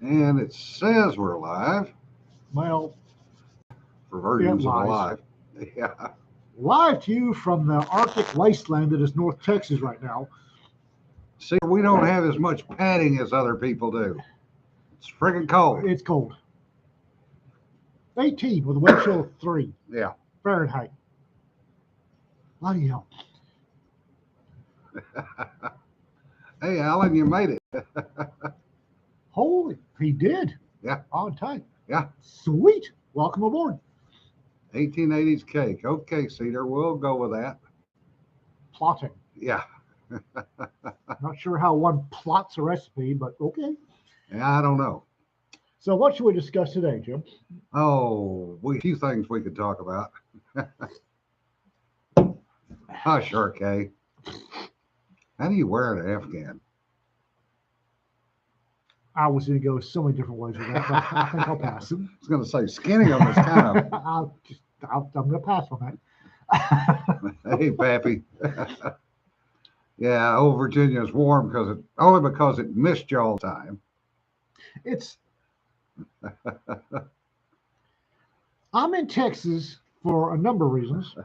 And it says we're live Well, for it versions of lies. alive. Yeah. Live to you from the Arctic wasteland that is North Texas right now. See, we don't have as much padding as other people do. It's friggin' cold. It's cold. 18 with a wind chill of 3 Yeah. Fahrenheit. Bloody hell. Hey, Alan, you made it. Holy, he did. Yeah. On time. Yeah. Sweet. Welcome aboard. 1880s cake. Okay, Cedar, we'll go with that. Plotting. Yeah. Not sure how one plots a recipe, but okay. Yeah, I don't know. So, what should we discuss today, Jim? Oh, a few things we could talk about. Oh, sure, Kay. How do you wear an Afghan? I was going to go so many different ways with that, but I think I'll pass. I was going to say skinny them is kind of. I'm going to pass on that. Hey, Pappy. Yeah, old Virginia is warm because it missed you all the time. It's I'm in Texas for a number of reasons.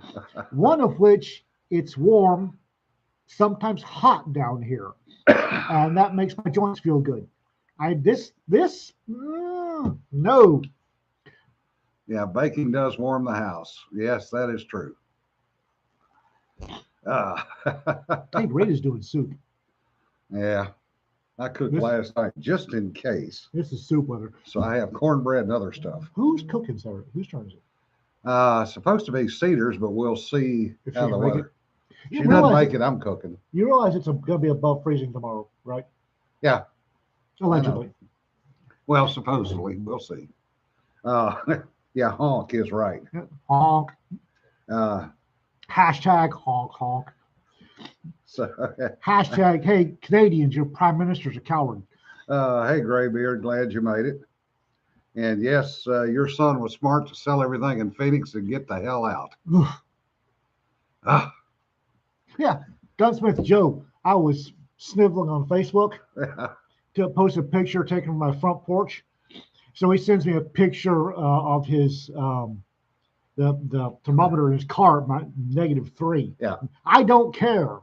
One of which it's warm, sometimes hot down here, and that makes my joints feel good. No. Yeah, baking does warm the house. Yes, that is true. Uh, I think Rita's doing soup. yeah, I cooked This last night just in case. this is soup weather. So I have cornbread and other stuff. Who's cooking Saturday? Whose turn is it? Supposed to be Cedars, but we'll see If she how the can make weather. it. She doesn't make it. I'm cooking. You realize it's going to be above freezing tomorrow, right? Yeah. Allegedly. Well, supposedly, we'll see. Uh, yeah, honk is right. Honk. Uh, Hashtag honk honk. so, Hashtag, hey, Canadians, your prime minister's a coward. hey, Graybeard, glad you made it. And yes, your son was smart to sell everything in Phoenix and get the hell out. Ah. Yeah, Gunsmith Joe. I was sniveling on Facebook to post a picture taken from my front porch. So he sends me a picture of his the thermometer in his car, my -3. Yeah. I don't care.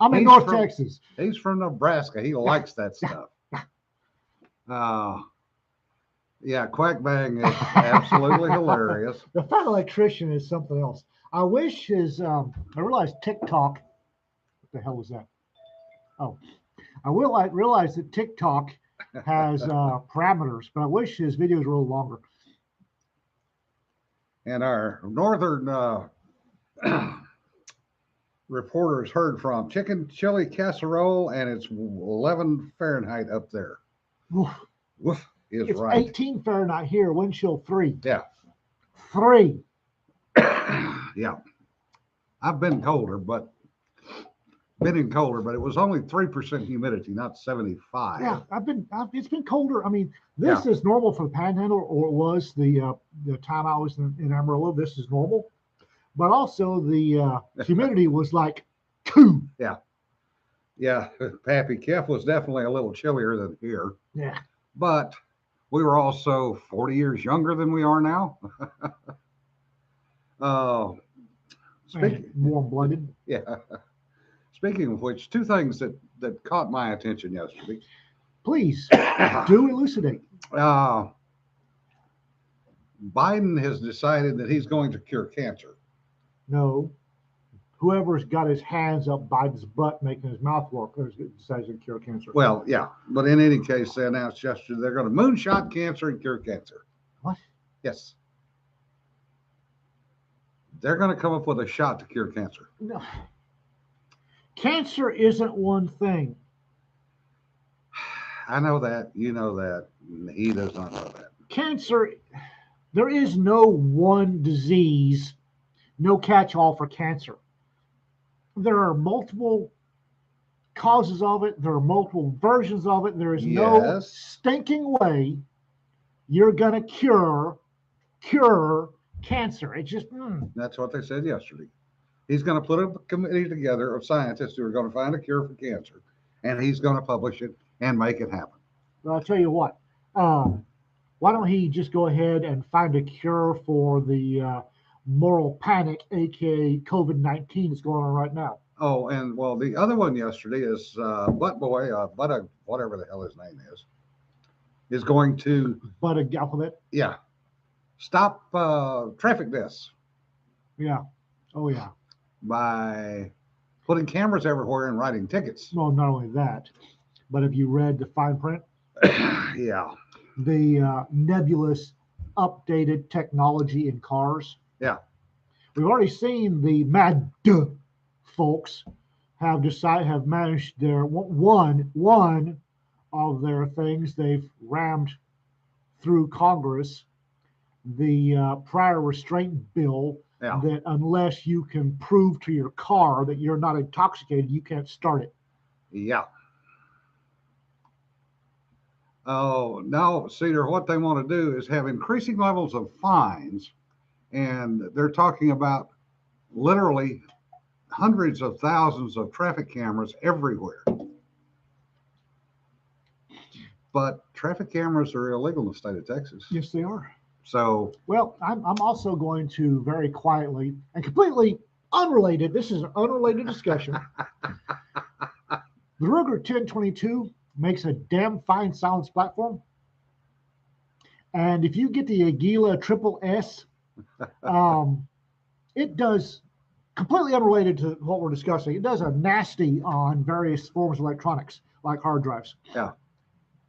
I'm in He's North from- Texas. He's from Nebraska. He likes that stuff. Yeah, Quack Bang is absolutely hilarious. The fat electrician is something else. I wish his. I realized TikTok. What the hell was that? Oh, I realize that TikTok has parameters, but I wish his videos were a little longer. And our northern reporters heard from chicken chili casserole, and it's 11 Fahrenheit up there. Oof. Woof is It's right. 18 Fahrenheit here, wind chill 3. Yeah. 3. Yeah. I've been colder, but it was only 3% humidity, not 75. Yeah, it's been colder. I mean, this is normal for the Panhandle, or it was the time I was in Amarillo. This is normal, but also the humidity was like 2. Yeah. Pappy Keff was definitely a little chillier than here, Yeah. but we were also 40 years younger than we are now. Warm blooded. Yeah. Speaking of which, two things that caught my attention yesterday. Please do elucidate. Biden has decided that he's going to cure cancer. No. Whoever's got his hands up Biden's butt making his mouth work decides to cure cancer. Well, yeah, but in any case, they announced yesterday they're going to moonshot cancer and cure cancer. What? Yes. They're going to come up with a shot to cure cancer. No. Cancer isn't one thing. I know that. You know that. He does not know that. Cancer, there is no one disease, no catch-all for cancer. There are multiple causes of it. There are multiple versions of it. There is no stinking way you're going to cure cancer. It's just... That's what they said yesterday. He's going to put a committee together of scientists who are going to find a cure for cancer, and he's going to publish it and make it happen. But I'll tell you what. Why don't he just go ahead and find a cure for the moral panic, aka COVID-19, that's going on right now? Oh, and well, the other one yesterday is Butt Boy, whatever the hell his name is going to, But a alphabet. yeah, stop traffic deaths Yeah. Oh yeah. by putting cameras everywhere and writing tickets. Well, not only that, but have you read the fine print? Yeah, The nebulous updated technology in cars. yeah, We've already seen the mad folks have managed their one of their things they've rammed through Congress, the prior restraint bill, yeah. that unless you can prove to your car that you're not intoxicated, you can't start it. Yeah. Oh, now, Cedar, what they want to do is have increasing levels of fines, and they're talking about literally hundreds of thousands of traffic cameras everywhere. But traffic cameras are illegal in the state of Texas. Yes, they are. So, Well, I'm also going to very quietly and completely unrelated. This is an unrelated discussion. The Ruger 1022 makes a damn fine sounds platform. And if you get the Aguila Triple S, it does, completely unrelated to what we're discussing, it does a nasty on various forms of electronics like hard drives. yeah.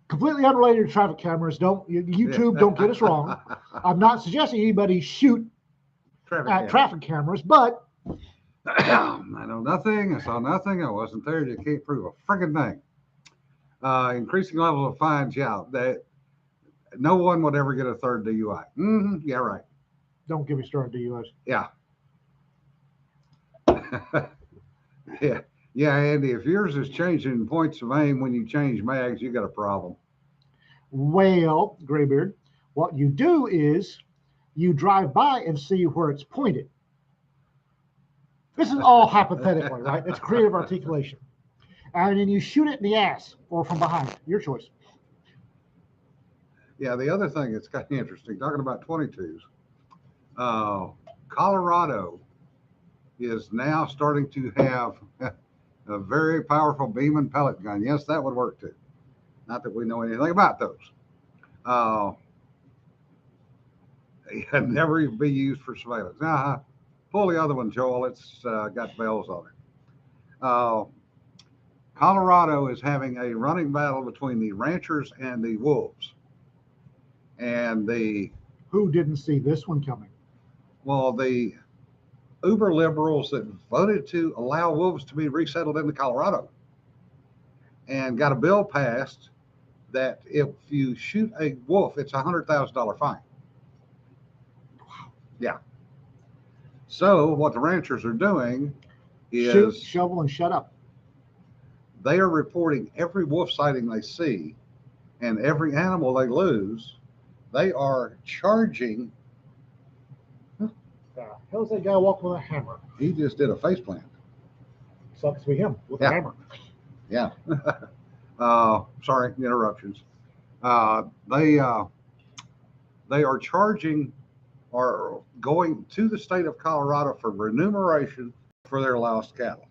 Completely unrelated to traffic cameras. YouTube, don't get us wrong. I'm not suggesting anybody shoot at traffic cameras, but I know nothing. I saw nothing. I wasn't there. You can't prove a friggin' thing. Increasing level of fines, yeah. That no one would ever get a third DUI. Yeah, right. don't get me started, DUS. Yeah. Yeah. Yeah, Andy, if yours is changing points of aim when you change mags, you got a problem. Well, Graybeard, what you do is you drive by and see where it's pointed. This is all hypothetically, right? It's creative articulation. And then you shoot it in the ass or from behind. Your choice. Yeah, the other thing that's kind of interesting, talking about 22s, Colorado is now starting to have a very powerful beam and pellet gun. Yes, that would work too. Not that we know anything about those. Never even be used for surveillance. Pull the other one, Joel. It's got bells on it. Colorado is having a running battle between the ranchers and the wolves. And Who didn't see this one coming? the uber liberals that voted to allow wolves to be resettled into Colorado and got a bill passed that if you shoot a wolf, it's $100,000 fine. Yeah. So what the ranchers are doing is Shoot, shovel, and shut up. they are reporting every wolf sighting they see and every animal they lose. They are charging. How's that guy walking with a hammer? He just did a face plant. Sucks to be him with Yeah. a hammer. Yeah. Sorry, interruptions. They are charging or going to the state of Colorado for remuneration for their lost cattle.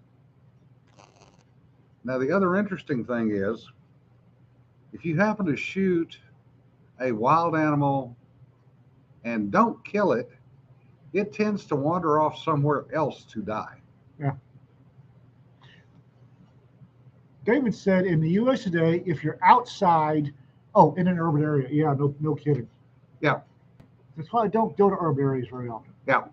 Now, the other interesting thing is if you happen to shoot a wild animal and don't kill it, it tends to wander off somewhere else to die. Yeah. David said in the U.S. today, if you're outside, in an urban area, yeah, no kidding. Yeah. That's why I don't go to urban areas very often. Yeah.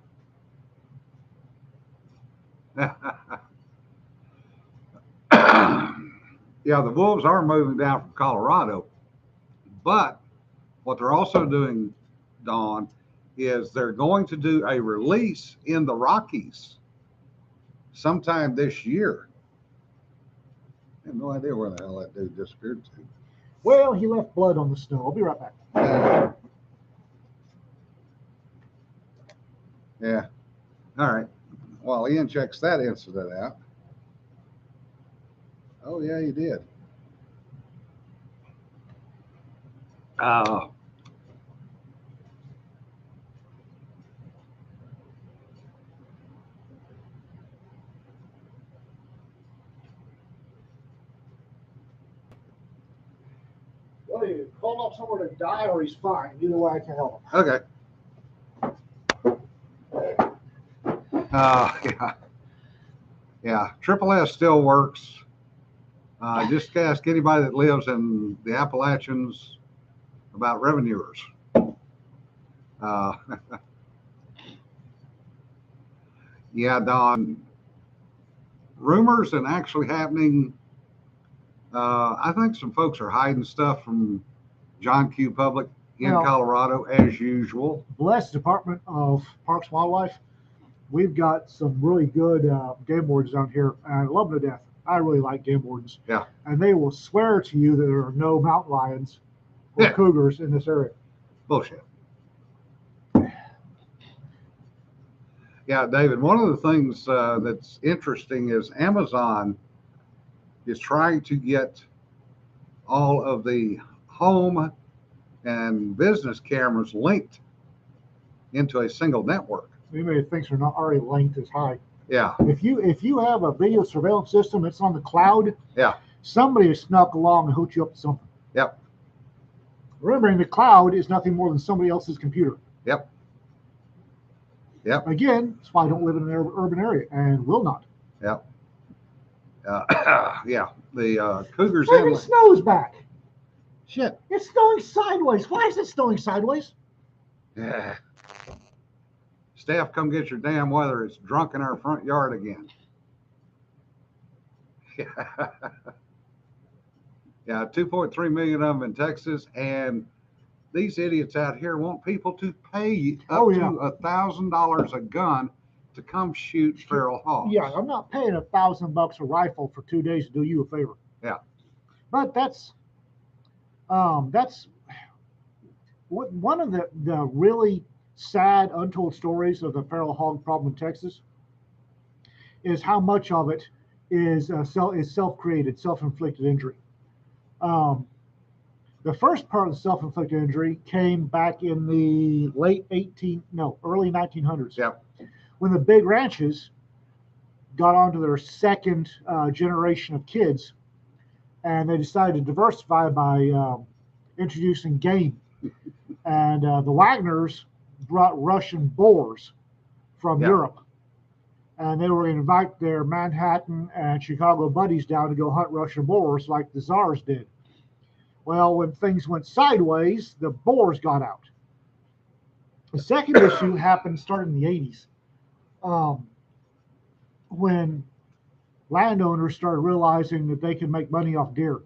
Yeah, the wolves are moving down from Colorado, but what they're also doing, Don, is they're going to do a release in the Rockies sometime this year. I have no idea where the hell that dude disappeared to. Well, he left blood on the snow. I'll be right back. Yeah. All right. While Ian checks that incident out. Oh, yeah, he did. Uh, Well, he called up somewhere to die or he's fine. Either way, I can help him. okay. Yeah. Yeah. Triple S still works. Just ask anybody that lives in the Appalachians about revenuers. Uh, yeah, Don. Rumors and actually happening. I think some folks are hiding stuff from John Q. Public in Well, Colorado, as usual. Bless Department of Parks and Wildlife. We've got some really good game wardens down here, and I love them to death. I really like game wardens. Yeah. And they will swear to you that there are no mountain lions or Yeah. cougars in this area. Bullshit. Yeah, David, one of the things that's interesting is Amazon is trying to get all of the home and business cameras linked into a single network. Anybody that thinks they're not already linked is high. Yeah. If you have a video surveillance system, it's on the cloud. Yeah. Somebody has snuck along and hooked you up to something. Yep. Remembering the cloud is nothing more than somebody else's computer. Yep. Yep. Again, that's why I don't live in an urban area and will not. Yep. Yeah. The Cougars Friggin' Inlet. snow's back. Shit. It's snowing sideways. Why is it snowing sideways? Yeah. Staff, come get your damn weather. It's drunk in our front yard again. Yeah, 2.3 million of them in Texas, and these idiots out here want people to pay up Oh, yeah. to $1,000 a gun to come shoot feral hogs. Yeah, I'm not paying $1,000 a rifle for 2 days to do you a favor. Yeah. But that's what one of the really sad untold stories of the feral hog problem in Texas is how much of it is self-created, self-inflicted injury. The first part of the self-inflicted injury came back in the early 1900s. Yeah. When the big ranches got onto their second generation of kids, and they decided to diversify by introducing game. And the Wagners brought Russian boars from Europe, and they were going to invite their Manhattan and Chicago buddies down to go hunt Russian boars like the Tsars did. Well, when things went sideways, the boars got out. The second issue started in the 80s, when landowners started realizing that they could make money off deer.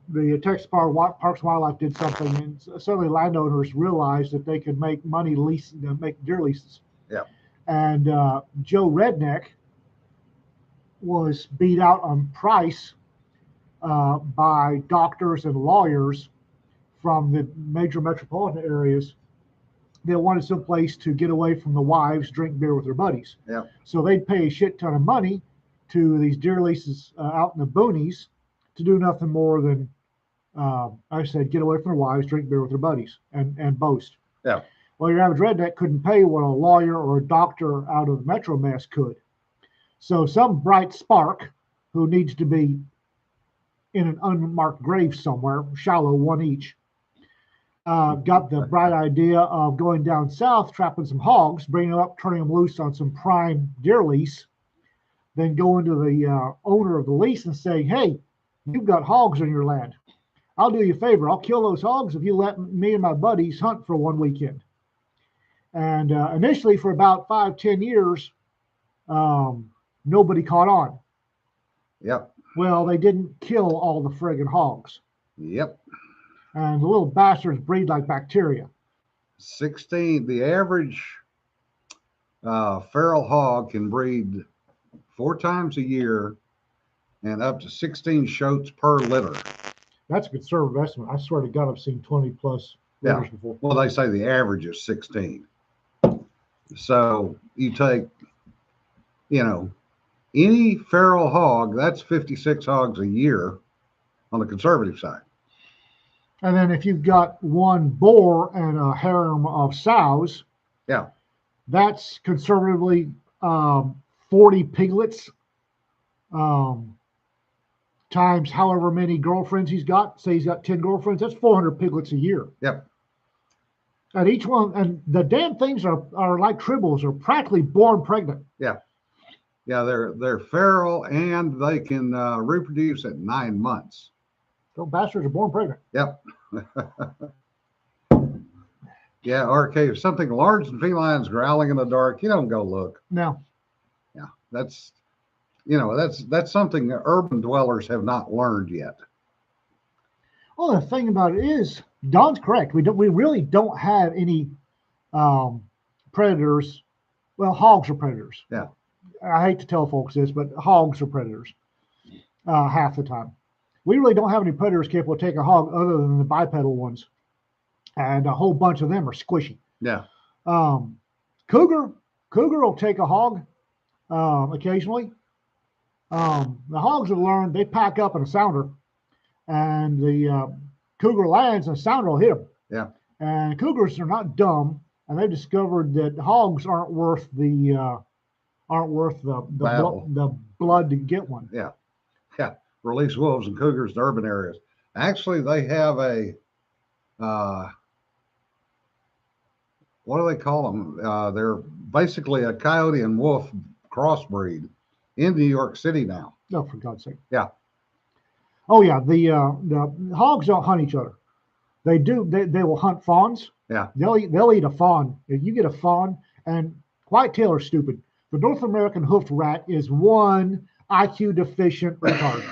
The Texas Parks and Wildlife did something, and suddenly landowners realized that they could make money make deer leases. Yeah. And Joe Redneck was beat out on price by doctors and lawyers from the major metropolitan areas. They wanted some place to get away from the wives, drink beer with their buddies. Yeah. So they'd pay a shit ton of money to these deer leases out in the boonies to do nothing more than, I said, get away from their wives, drink beer with their buddies, and boast. Yeah. Well, your average redneck couldn't pay what a lawyer or a doctor out of Metro Mass could. So some bright spark who needs to be in an unmarked grave somewhere, shallow, one each, got the bright idea of going down south, trapping some hogs, bringing them up, turning them loose on some prime deer lease, then going to the owner of the lease and saying, hey, you've got hogs on your land. I'll do you a favor. I'll kill those hogs if you let me and my buddies hunt for one weekend. And initially, for about 5-10 years, nobody caught on. Yep. Well, they didn't kill all the friggin' hogs. Yep. And the little bastards breed like bacteria. 16, the average feral hog can breed 4 times a year and up to 16 shoats per litter. That's a conservative estimate. I swear to God, I've seen 20 plus litters before. Well, they say the average is 16. So you take, any feral hog, that's 56 hogs a year on the conservative side. And then if you've got one boar and a harem of sows, Yeah. that's conservatively 40 piglets times however many girlfriends he's got. Say he's got 10 girlfriends, that's 400 piglets a year. Yep. And each one, and the damn things are like tribbles, are practically born pregnant. Yeah. Yeah, they're feral and they can reproduce at 9 months. Those bastards are born pregnant. Yep. Yeah, RK, if something large and felines growling in the dark, you don't go look. No. Yeah, that's something that urban dwellers have not learned yet. Well, the thing about it is, Don's correct. We really don't have any predators. Well, hogs are predators. Yeah. I hate to tell folks this, but hogs are predators half the time. We really don't have any predators capable of taking a hog other than the bipedal ones, and a whole bunch of them are squishy. Yeah. Cougar will take a hog occasionally. The hogs have learned they pack up in a sounder, and the cougar lands and the sounder will hit them. Yeah. And cougars are not dumb, and they've discovered that hogs aren't worth the blood to get one. Yeah. Yeah. Release wolves and cougars in urban areas. Actually, they have a what do they call them? They're basically a coyote and wolf crossbreed in New York City now. Oh, for God's sake. Yeah. Oh yeah, the hogs don't hunt each other. They do. They will hunt fawns. Yeah. They'll eat a fawn. If you get a fawn, and whitetail are stupid. The North American hoofed rat is one IQ deficient retard.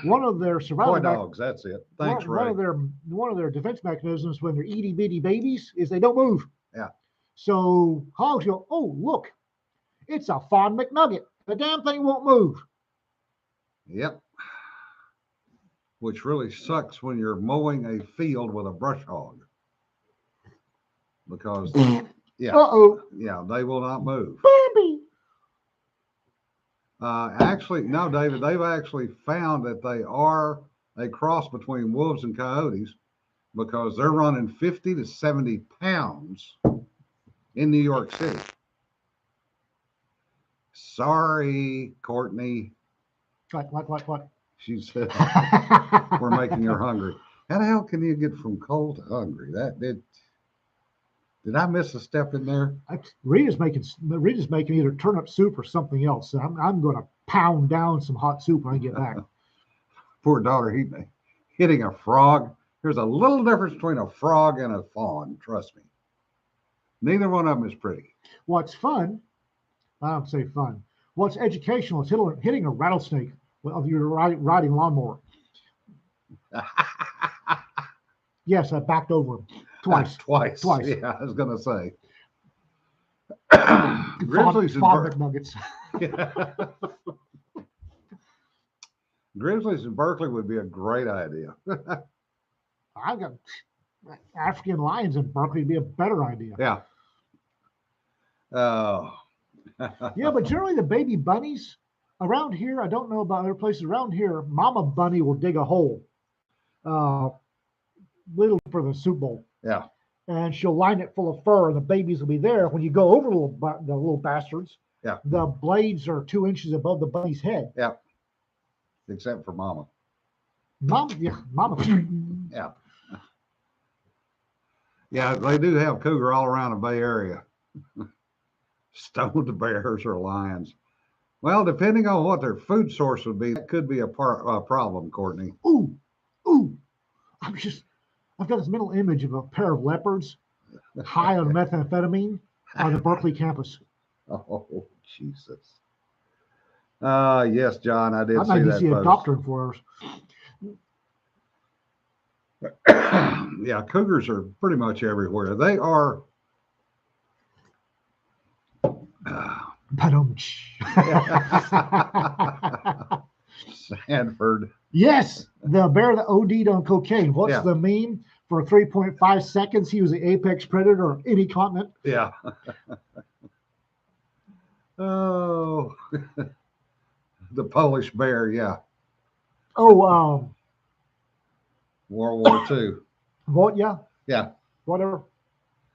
One of their survival Toy dogs. That's it. Thanks, Ray. One of their defense mechanisms when they're itty bitty babies is they don't move. Yeah. So hogs go, oh look, it's a fawn McNugget. The damn thing won't move. Yep. Which really sucks when you're mowing a field with a brush hog, because yeah, yeah, they will not move. Bambi. Actually, no, David, they've actually found that they are a cross between wolves and coyotes, because they're running 50 to 70 pounds in New York City. Sorry, Courtney. What? She said, we're making her hungry. How the hell can you get from cold to hungry? Did I miss a step in there? Rita's making either turnip soup or something else. So I'm going to pound down some hot soup when I get back. Poor daughter, hitting a frog. There's a little difference between a frog and a fawn. Trust me. Neither one of them is pretty. What's fun? I don't say fun. What's educational is hitting a rattlesnake while you're riding lawnmower. Yes, I backed over him twice. Twice. Yeah, I was gonna say. Grizzlies and McNuggets. Grizzlies in Berkeley would be a great idea. I've got African lions in Berkeley would be a better idea. Yeah. Yeah, but generally the baby bunnies around here, I don't know about other places around here, Mama Bunny will dig a hole little for the soup bowl. Yeah. And she'll line it full of fur, and the babies will be there. When you go over the little bastards, yeah, the blades are 2 inches above the bunny's head. Yeah. Except for Mama. Mama. Yeah. Yeah, they do have cougar all around the Bay Area. Stoned bears or lions. Well, depending on what their food source would be, that could be a problem, Courtney. Ooh. I've got this mental image of a pair of leopards high on methamphetamine on the Berkeley campus. Oh, Jesus. Yes, John, I did see that. I might see a doctor in 4 hours. Yeah, cougars are pretty much everywhere. They are. Sanford. Yes, the bear that OD'd on cocaine. What's the meme? For 3.5 seconds, he was the apex predator of any continent. Yeah. Oh, the Polish bear. Yeah. Oh, World War II. What? Yeah, Yeah, whatever.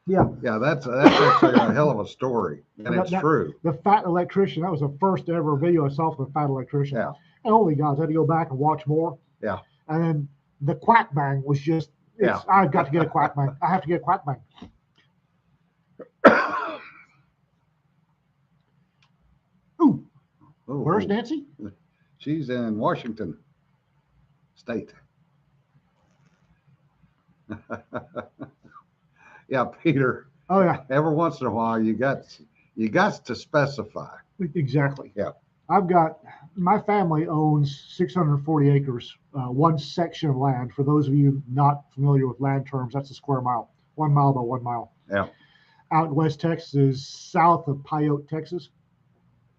Yeah, yeah, that's actually a hell of a story, and it's true. the Fat Electrician. That was the first ever video I saw from the Fat Electrician. Yeah, And holy gods, I had to go back and watch more. yeah, And then the Quack Bang was just. yeah. I've got to get a Quack Bang. I have to get a Quack Bang. Ooh, Ooh, where's ooh. Nancy? She's in Washington State. Yeah, Peter. Oh yeah, Every once in a while, you got to specify. exactly. Yeah. I've got my family owns 640 acres, one section of land. For those of you not familiar with land terms, that's a square mile, 1 mile by 1 mile. Yeah. Out in West Texas, south of Pyote, Texas,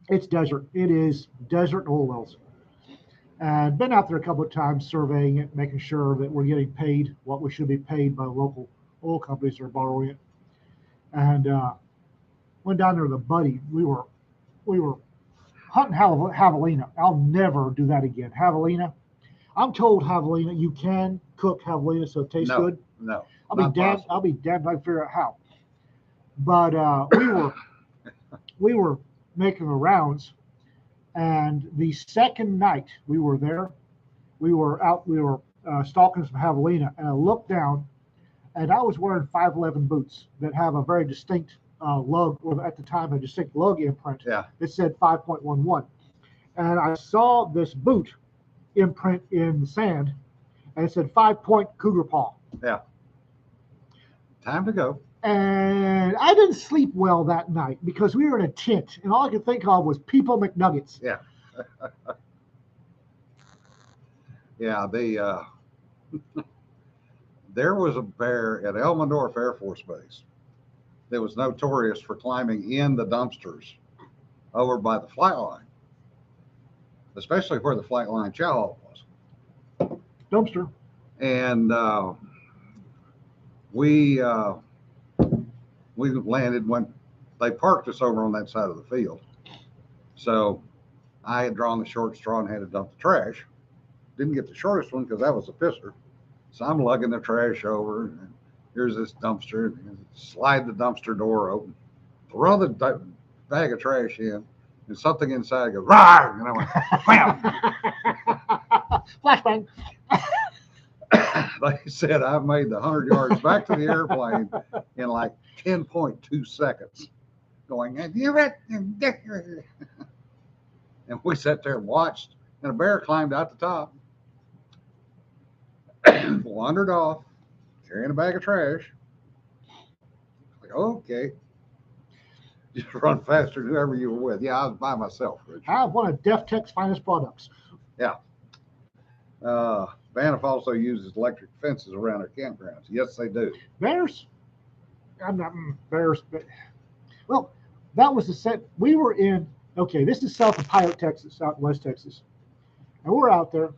it's desert. It is desert and oil wells. And been out there a couple of times surveying it, making sure that we're getting paid what we should be paid by the local oil companies that are borrowing it. And went down there with a buddy. We were hunting javelina. I'll never do that again. Javelina. I'm told javelina, you can cook javelina so it tastes No, good. no, I'll be not damned. possible. I'll be damned if I can figure out how. But we were making the rounds, and the second night we were there, we were out. We were stalking some javelina, and I looked down, and I was wearing 511 boots that have a very distinct lug, or at the time a distinct lug imprint. Yeah. It said 5.11, and I saw this boot imprint in the sand, and it said 5-point cougar paw. Yeah. Time to go. And I didn't sleep well that night because we were in a tent, and all I could think of was People McNuggets. Yeah. Yeah. There was a bear at Elmendorf Air Force Base that was notorious for climbing in the dumpsters over by the flight line, especially where the flight line chow hall was. Dumpster. And we landed when they parked us over on that side of the field. So I had drawn the short straw and had to dump the trash. Didn't get the shortest one because that was a pisser. So I'm lugging the trash over, and here's this dumpster. And slide the dumpster door open, throw the bag of trash in, and something inside goes, "Rawr!" And I went, wham! Flashbang. They said I made the 100 yards back to the airplane in like 10.2 seconds, going, and we sat there and watched, and a bear climbed out the top, wandered off, carrying a bag of trash. Like, okay, just run faster than whoever you were with. Yeah, I was by myself, Richard. I have one of DefTech's finest products. Yeah. Banff also uses electric fences around their campgrounds. Yes, they do. Bears? I'm not bears, but well, that was the set. We were in. Okay, this is south of Pyote, Texas, out in West Texas, and we're out there.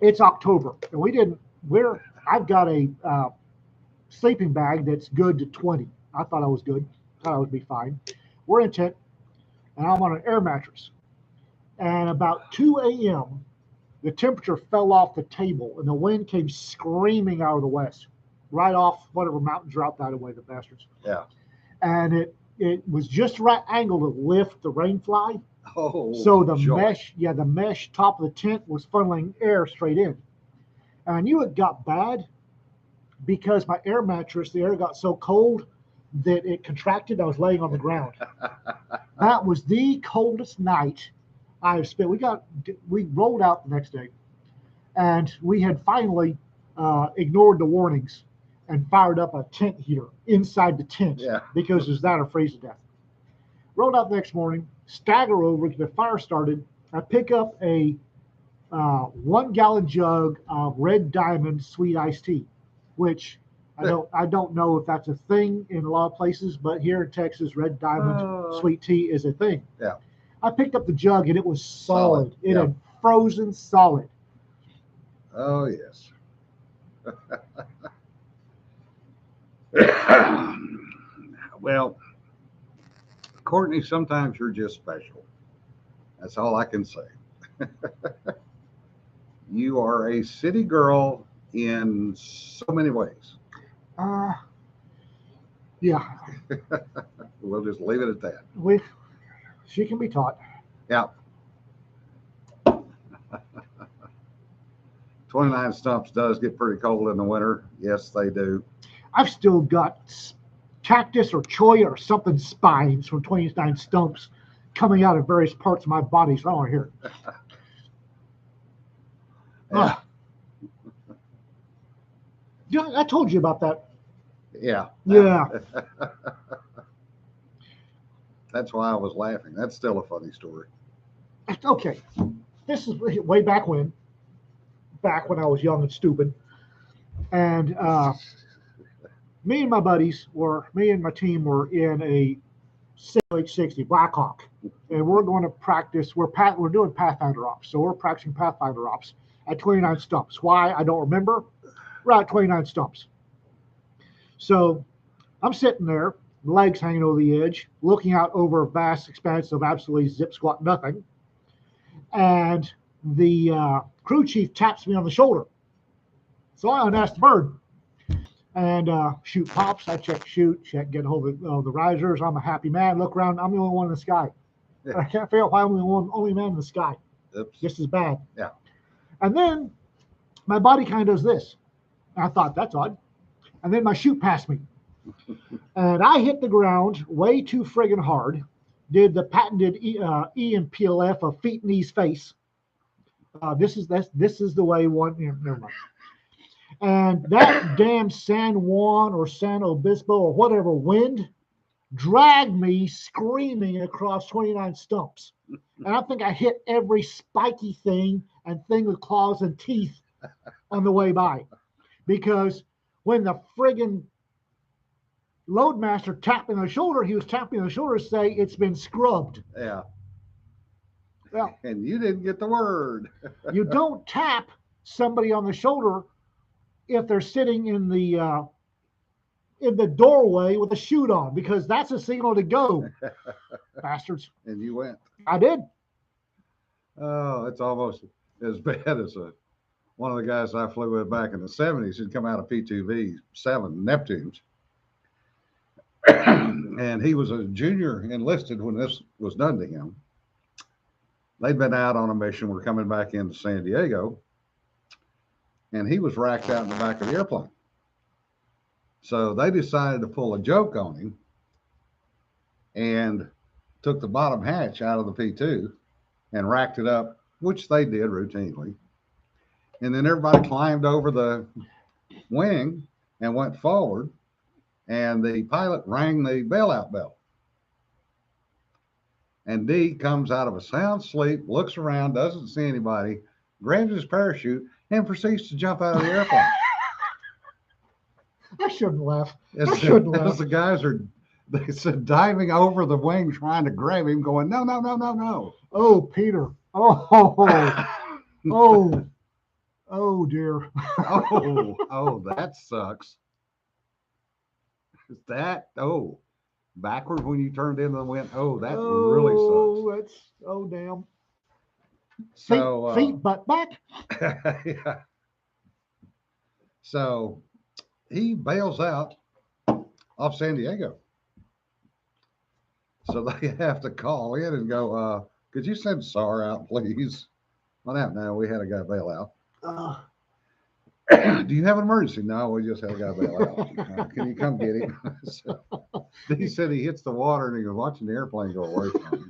It's October, and we didn't. I've got a sleeping bag that's good to 20. I thought I was good. Thought I would be fine. We're in tent, and I'm on an air mattress. And about 2 a.m., the temperature fell off the table, and the wind came screaming out of the west, right off whatever mountains are out that way, the bastards. Yeah. And it was just right angle to lift the rain fly. Oh. So the joy. the mesh top of the tent was funneling air straight in. And I knew it got bad because my air mattress, the air got so cold that it contracted. I was laying on the ground. That was the coldest night I've spent. We rolled out the next day, and we had finally ignored the warnings and fired up a tent heater inside the tent because there's that or freeze to death. Rolled out the next morning, stagger over, get the fire started. I pick up a 1 gallon jug of Red Diamond sweet iced tea, which I don't know if that's a thing in a lot of places, but here in Texas, Red Diamond sweet tea is a thing. Yeah. I picked up the jug and it was solid. It Yeah. had frozen solid. Oh, yes. Well, Courtney, sometimes you're just special. That's all I can say. You are a city girl in so many ways. Yeah, We'll just leave it at that. she can be taught. Yeah. 29 stumps does get pretty cold in the winter. Yes, they do. I've still got cactus or cholla or something spines from 29 stumps coming out of various parts of my body, so I don't want to hear it. Yeah. Yeah, I told you about that. Yeah. Yeah. That's why I was laughing. That's still a funny story. Okay. This is way back when I was young and stupid. And me and my team were in a H60 Blackhawk. And we're going to practice, we're doing Pathfinder ops. So we're practicing Pathfinder ops at 29 stumps. Why? I don't remember. We're at 29 stumps. So I'm sitting there, legs hanging over the edge, looking out over a vast expanse of absolutely zip squat nothing. And the crew chief taps me on the shoulder. So I unasked the bird. And shoot pops. I check shoot, get hold of the risers. I'm a happy man. Look around. I'm the only one in the sky. I can't figure out why I'm the only man in the sky. Oops. Just as bad. Yeah. And then my body kind of does this. And I thought, that's odd. And then my chute passed me. And I hit the ground way too friggin' hard. Did the patented E and PLF of feet, knees, face. This is the way one. Never mind. And that damn San Juan or San Obispo or whatever wind dragged me screaming across 29 stumps. And I think I hit every spiky thing and thing with claws and teeth on the way by. Because when the friggin' loadmaster tapped me on the shoulder, he was tapping on the shoulder to say it's been scrubbed. Yeah. Well, and you didn't get the word. You don't tap somebody on the shoulder if they're sitting in the doorway with a chute on, because that's a signal to go. Bastards. And you went. I did. Oh, it's almost as bad as one of the guys I flew with back in the 70s who'd come out of P2V 7 Neptunes. And he was a junior enlisted when this was done to him. They'd been out on a mission. We're coming back into San Diego. And he was racked out in the back of the airplane. So they decided to pull a joke on him and took the bottom hatch out of the P2 and racked it up, which they did routinely. And then everybody climbed over the wing and went forward, and the pilot rang the bailout bell. And D comes out of a sound sleep, looks around, doesn't see anybody, grabs his parachute, and proceeds to jump out of the airplane. I shouldn't laugh. As the guys they said, diving over the wing, trying to grab him, going, no, no, no, no, no. Oh, Peter. Oh, oh dear. Oh, that sucks. Is that, backward when you turned into the wind? Oh, that really sucks. Oh, damn. So feet butt back. Yeah. So he bails out off San Diego. So they have to call in and go, could you send SAR out, please? Well, no, we had a guy bail out. Do you have an emergency? No, we just had a guy bail out. Can you come get him? So he said he hits the water and he was watching the airplane go away from him.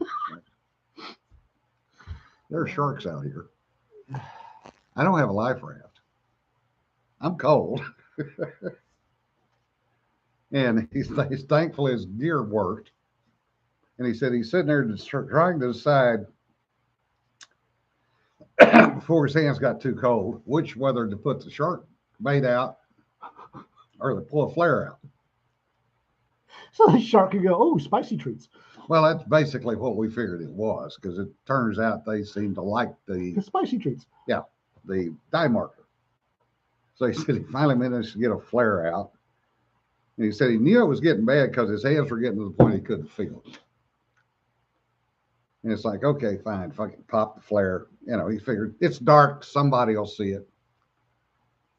There are sharks out here. I don't have a life raft. I'm cold. And he's thankful his gear worked. And he said he's sitting there trying to decide before his hands got too cold, whether to put the shark bait out or to pull a flare out. So the shark could go, oh, spicy treats. Well, that's basically what we figured it was, because it turns out they seem to like the spicy treats. Yeah, the dye marker. So he said he finally managed to get a flare out. And he said he knew it was getting bad because his hands were getting to the point he couldn't feel it. And it's like, okay, fine, fucking pop the flare. He figured it's dark, somebody will see it.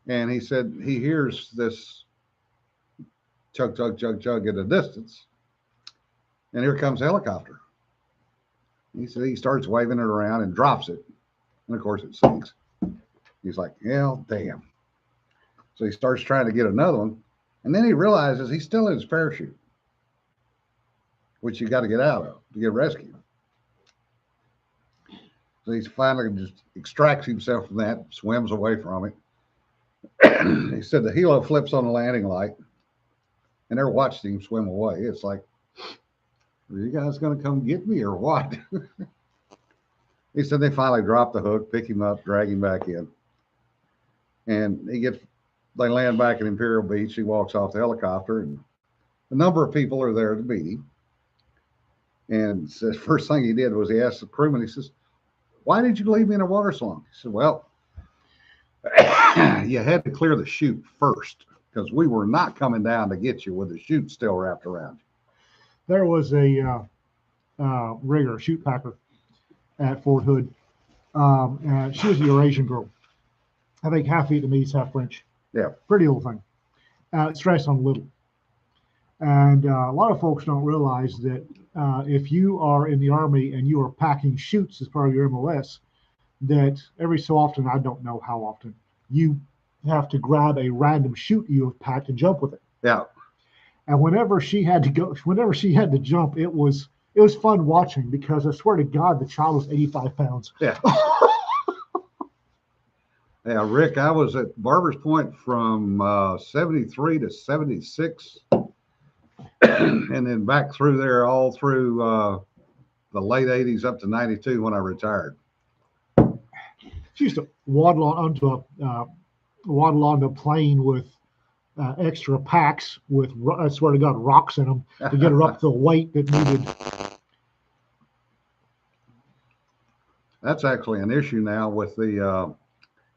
And he said he hears this chug, chug, chug, chug at a distance. And here comes a helicopter. He said he starts waving it around and drops it. And of course it sinks. He's like, hell damn. So he starts trying to get another one. And then he realizes he's still in his parachute, which you got to get out of to get rescued. So he finally just extracts himself from that, swims away from it. He said the helo flips on the landing light, and they're watching him swim away. It's like, are you guys going to come get me or what? He said they finally drop the hook, pick him up, drag him back in. And they land back at Imperial Beach. He walks off the helicopter, and a number of people are there to meet him. And the first thing he did was he asked the crewman, he says, why did you leave me in a water slump? He said, well, you had to clear the chute first because we were not coming down to get you with the chute still wrapped around you. There was a rigger, chute packer at Fort Hood. And she was a Eurasian girl. I think half Vietnamese, half French. Yeah. Pretty little thing. Stress on little. And a lot of folks don't realize that if you are in the Army and you are packing chutes as part of your MOS, that every so often, I don't know how often, you have to grab a random chute you have packed and jump with it. Yeah. And whenever she had to jump, it was fun watching because I swear to God, the child was 85 pounds. Yeah. Yeah, Rick, I was at Barbers Point from 73 to 76. And then back through there all through the late 80s up to 92 when I retired. She used to waddle onto a plane with extra packs with, I swear to God, rocks in them to get her up to the weight that needed. That's actually an issue now with the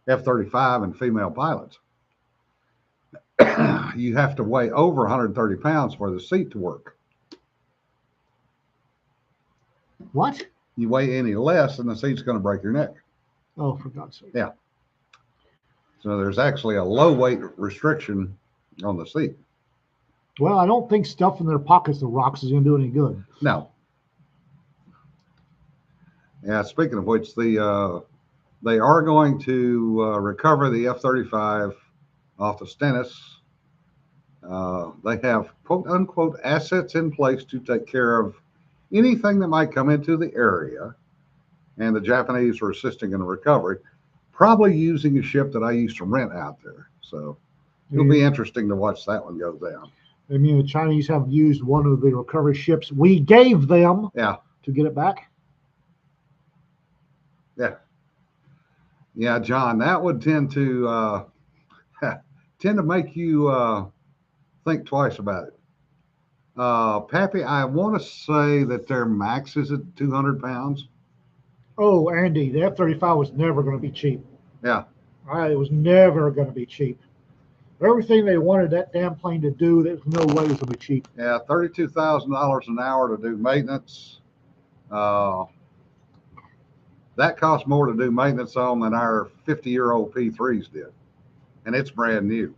F-35 and female pilots. You have to weigh over 130 pounds for the seat to work. What? You weigh any less and the seat's going to break your neck. Oh, for God's sake. Yeah. So there's actually a low weight restriction on the seat. Well, I don't think stuff in their pockets of rocks is going to do any good. No. Yeah, speaking of which, they are going to recover the F-35 off the Stennis. They have quote unquote assets in place to take care of anything that might come into the area. And the Japanese are assisting in the recovery, probably using a ship that I used to rent out there. So it'll be interesting to watch that one go down. I mean, the Chinese have used one of the recovery ships we gave them to get it back. Yeah. Yeah, John, that would tend to make you think twice about it. Pappy, I want to say that their max is at 200 pounds. Oh, Andy, the F-35 was never going to be cheap. Yeah. It was never going to be cheap. Everything they wanted that damn plane to do, there's no way it was going to be cheap. Yeah, $32,000 an hour to do maintenance. That costs more to do maintenance on than our 50-year-old P3s did. And it's brand new.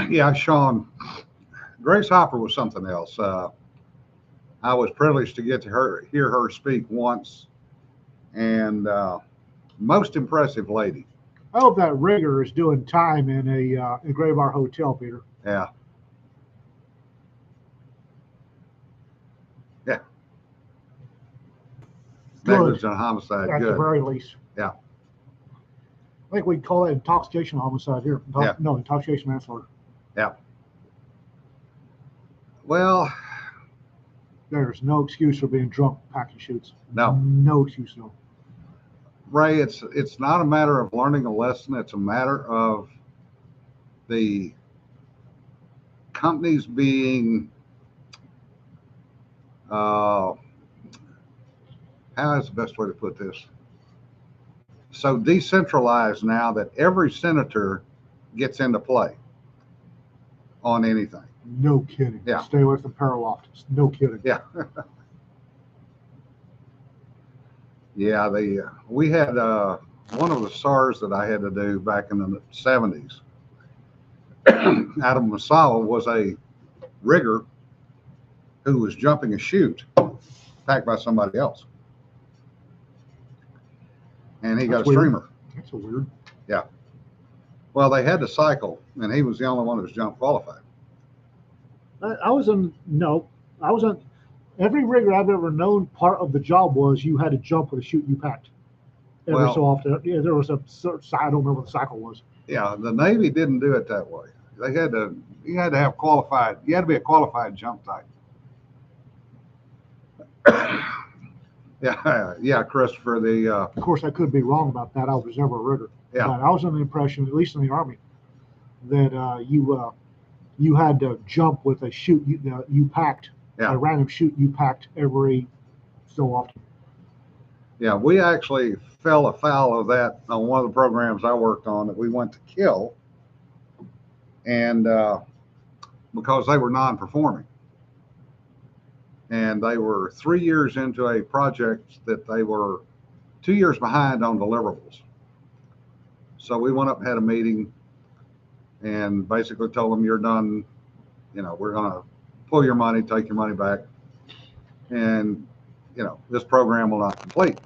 Yeah, Sean, Grace Hopper was something else. I was privileged to get to hear her speak once, and most impressive lady. I hope that rigger is doing time in a Gray Bar hotel, Peter. Yeah. Yeah. Negligent homicide. At Good. the very least. Yeah. I think we'd call that intoxication homicide here. No, intoxication manslaughter. Yeah. Well, there's no excuse for being drunk packing chutes. No excuse, no. Ray, it's not a matter of learning a lesson. It's a matter of the companies being, how is the best way to put this? So decentralized now that every senator gets into play on anything. No kidding. Yeah. Stay away from Paraloft. No kidding. Yeah. Yeah. We had one of the SARs that I had to do back in the 70s out of Massawa was a rigger who was jumping a chute packed by somebody else. And he That's got a weird. streamer. That's a weird. Well, they had to cycle, and he was the only one who was jump qualified. I was on every rigger I've ever known. Part of the job was you had to jump with a chute you packed every Well- so often. Yeah, there was a certain, I don't remember what the cycle was. Yeah, the Navy didn't do it that way. You had to have qualified, you had to be a qualified jump type. Yeah, Christopher, Of course, I could be wrong about that. I was never a rigger. Yeah. But I was under the impression, at least in the Army, that you had to jump with a chute you packed, Yeah. a random chute you packed every so often. yeah, we actually fell afoul of that on one of the programs I worked on that we went to kill. And because they were non-performing. And they were 3 years into a project that they were 2 years behind on deliverables. So we went up and had a meeting and basically told them, you're done. We're going to pull your money, take your money back. And, this program will not complete.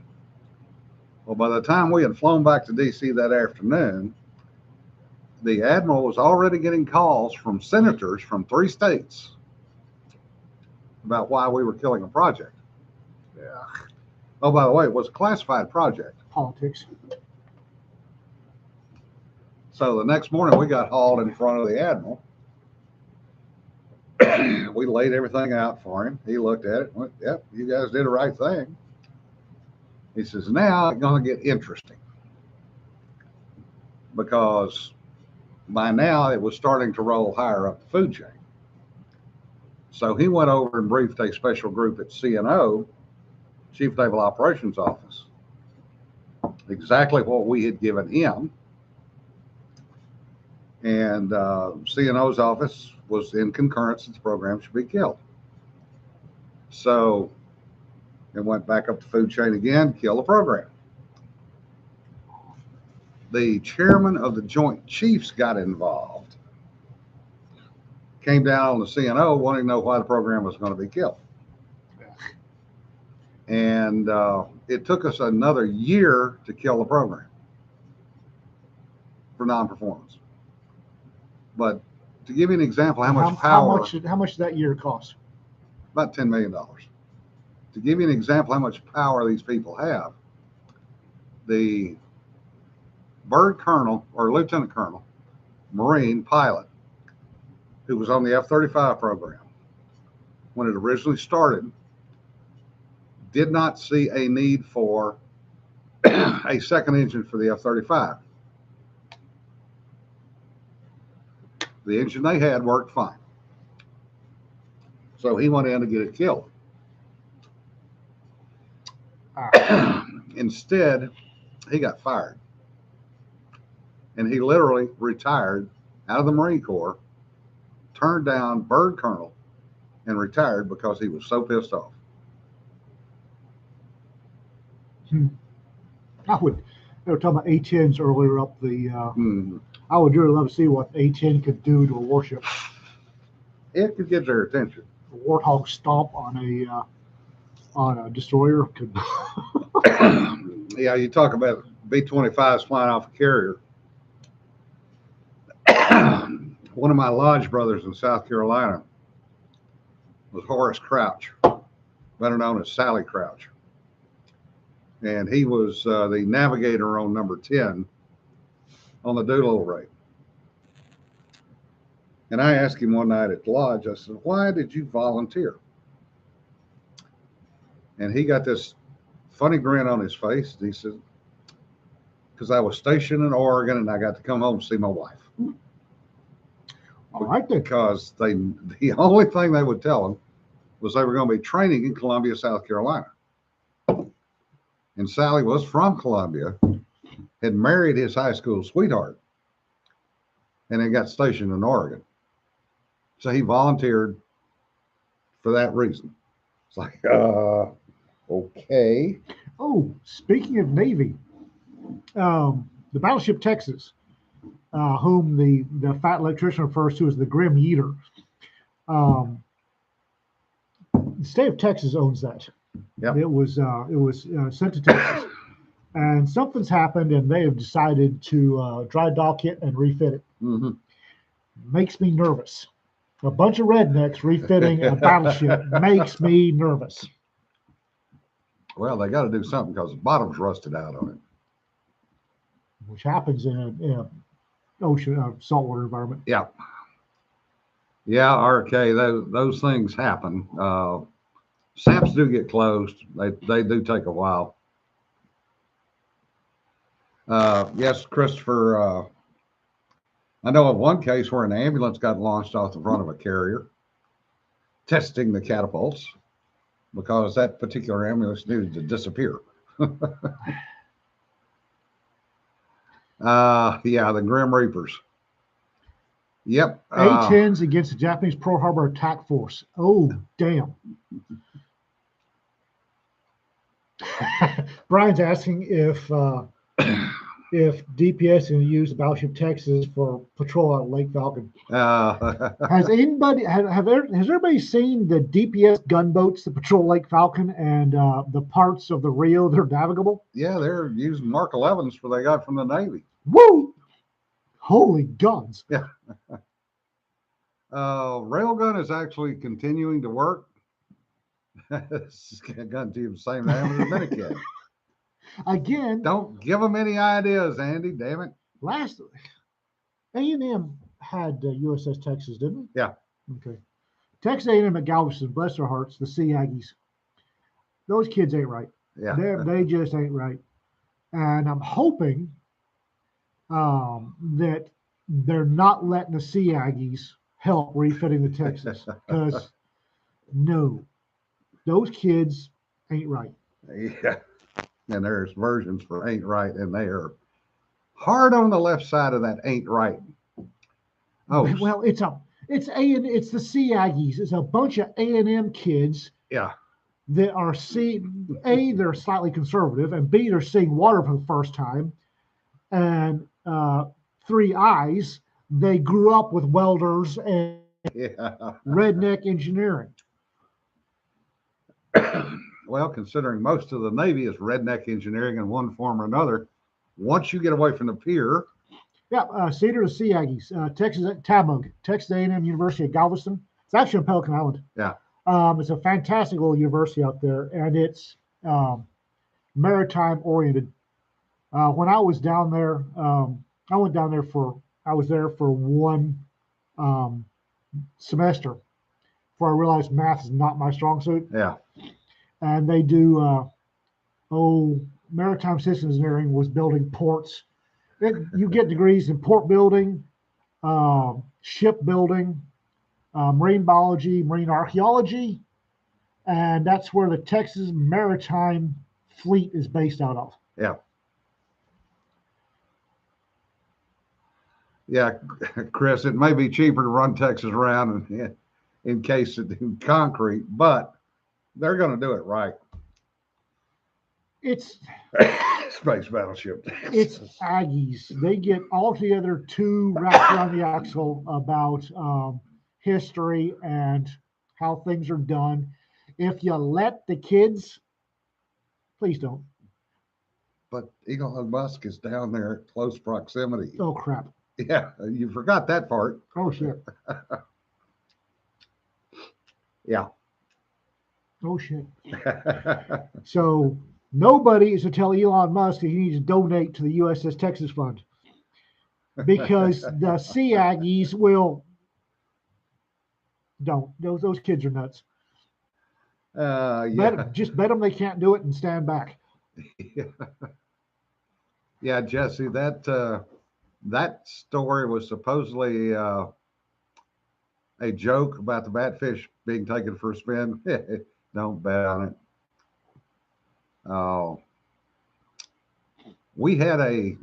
Well, by the time we had flown back to DC that afternoon, the admiral was already getting calls from senators from 3 states about why we were killing a project. Yeah. Oh, by the way, it was a classified project. Politics. So the next morning we got hauled in front of the admiral. We laid everything out for him. He looked at it and went, yep, you guys did the right thing. He says, now it's going to get interesting. Because by now it was starting to roll higher up the food chain. So he went over and briefed a special group at CNO, Chief Naval Operations Office, exactly what we had given him. And CNO's office was in concurrence that the program should be killed. So it went back up the food chain again, kill the program. The chairman of the Joint Chiefs got involved, came down on the CNO wanting to know why the program was going to be killed. And it took us another year to kill the program for non-performance. But to give you an example, how much power, how much did that year cost? about $10 million. To give you an example, how much power these people have, the bird colonel or lieutenant colonel, Marine pilot, who was on the F-35 program when it originally started, did not see a need for a second engine for the F-35. The engine they had worked fine. So he went in to get it killed. Instead, he got fired. And he literally retired out of the Marine Corps, turned down bird colonel, and retired because he was so pissed off. They were talking about A-10s earlier up the. Mm. I would really love to see what A-10 could do to a warship. It could get their attention. A Warthog stomp on a destroyer could. Yeah, you talk about B-25s flying off a carrier. One of my lodge brothers in South Carolina was Horace Crouch, better known as Sally Crouch. And he was the navigator on number 10 on the Doolittle raid. And I asked him one night at the lodge, I said, why did you volunteer? And he got this funny grin on his face. And he said, because I was stationed in Oregon and I got to come home and see my wife. All right then. Because the only thing they would tell him was they were going to be training in Columbia, South Carolina. And Sally was from Columbia, had married his high school sweetheart, and then got stationed in Oregon. So he volunteered for that reason. It's like, okay. Oh, speaking of Navy, the battleship Texas, whom the fat electrician refers to as the Grim Yeater. The state of Texas owns that. Yep. It was sent to Texas, and something's happened, and they have decided to dry dock it and refit it. Mm-hmm. Makes me nervous. A bunch of rednecks refitting a battleship makes me nervous. Well, they got to do something because the bottom's rusted out on it. Which happens in a ocean, saltwater environment. Yeah. Yeah, RK, those things happen. SAPs do get closed. They do take a while. Yes, Christopher, I know of one case where an ambulance got launched off the front of a carrier testing the catapults because that particular ambulance needed to disappear. Yeah, the Grim Reapers. Yep. A-10s against the Japanese Pearl Harbor attack force. Oh, damn. Brian's asking if DPS can use the battleship Texas for patrol at Lake Falcon. Has everybody seen the DPS gunboats that patrol Lake Falcon and the parts of the Rio that are navigable? Yeah, they're using Mark 11s for they got from the Navy. Woo! Holy guns! Yeah. Railgun is actually continuing to work. Gun to you the same diameter as Minicat. Again, don't give them any ideas, Andy. Damn it. Last A&M had USS Texas, didn't they? Yeah. Okay. Texas A&M at Galveston, bless their hearts, the Sea Aggies. Those kids ain't right. Yeah. They just ain't right. And I'm hoping that they're not letting the Sea Aggies help refitting the Texas, because no, those kids ain't right. Yeah. And there's versions for ain't right, and they are hard on the left side of that ain't right. Oh, well, it's the Sea Aggies. It's a bunch of A&M kids. Yeah. That are they're slightly conservative, and B, they're seeing water for the first time, and three eyes. They grew up with welders and redneck engineering. Well, considering most of the Navy is redneck engineering in one form or another, once you get away from the pier. Yeah, Cedar to Sea Aggies, Texas TAMUG, Texas A&M University of Galveston. It's actually on Pelican Island. Yeah. It's a fantastic little university out there, and it's maritime oriented. When I was down there, I was there for one semester before I realized math is not my strong suit. Yeah. And they do, maritime systems engineering was building ports. You get degrees in port building, ship building, marine biology, marine archaeology, and that's where the Texas Maritime Fleet is based out of. Yeah. Yeah, Chris, it may be cheaper to run Texas around and encase it in concrete, but they're going to do it right. It's space battleship. It's Aggies. They get all together too wrapped around the axle about history and how things are done. If you let the kids, please don't. But Elon Musk is down there at close proximity. Oh, crap. Yeah, you forgot that part. Oh, shit. Yeah. Oh, shit. So nobody is to tell Elon Musk that he needs to donate to the USS Texas Fund, because the Sea Aggies will. Don't. Those kids are nuts. Yeah. Just bet them they can't do it and stand back. Yeah, Jesse, that story was supposedly a joke about the batfish being taken for a spin. Don't bet on it. We had a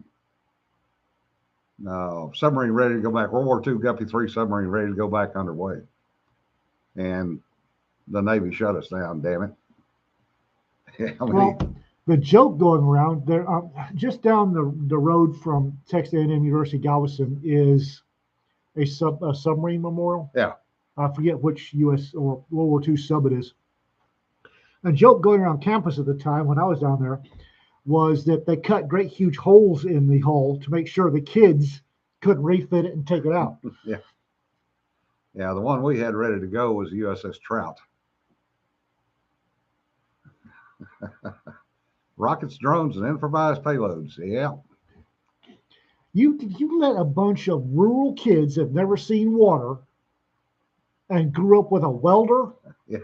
submarine ready to go back, World War II Guppy 3 submarine ready to go back underway. And the Navy shut us down, damn it. I mean, Well, the joke going around there, just down the road from Texas A&M University Galveston is a submarine memorial. Yeah. I forget which U.S. or World War II sub it is. A joke going around campus at the time when I was down there was that they cut great huge holes in the hull to make sure the kids couldn't refit it and take it out. Yeah. Yeah, the one we had ready to go was USS Trout. Rockets, drones, and improvised payloads. Yeah. You let a bunch of rural kids that have never seen water and grew up with a welder Yeah.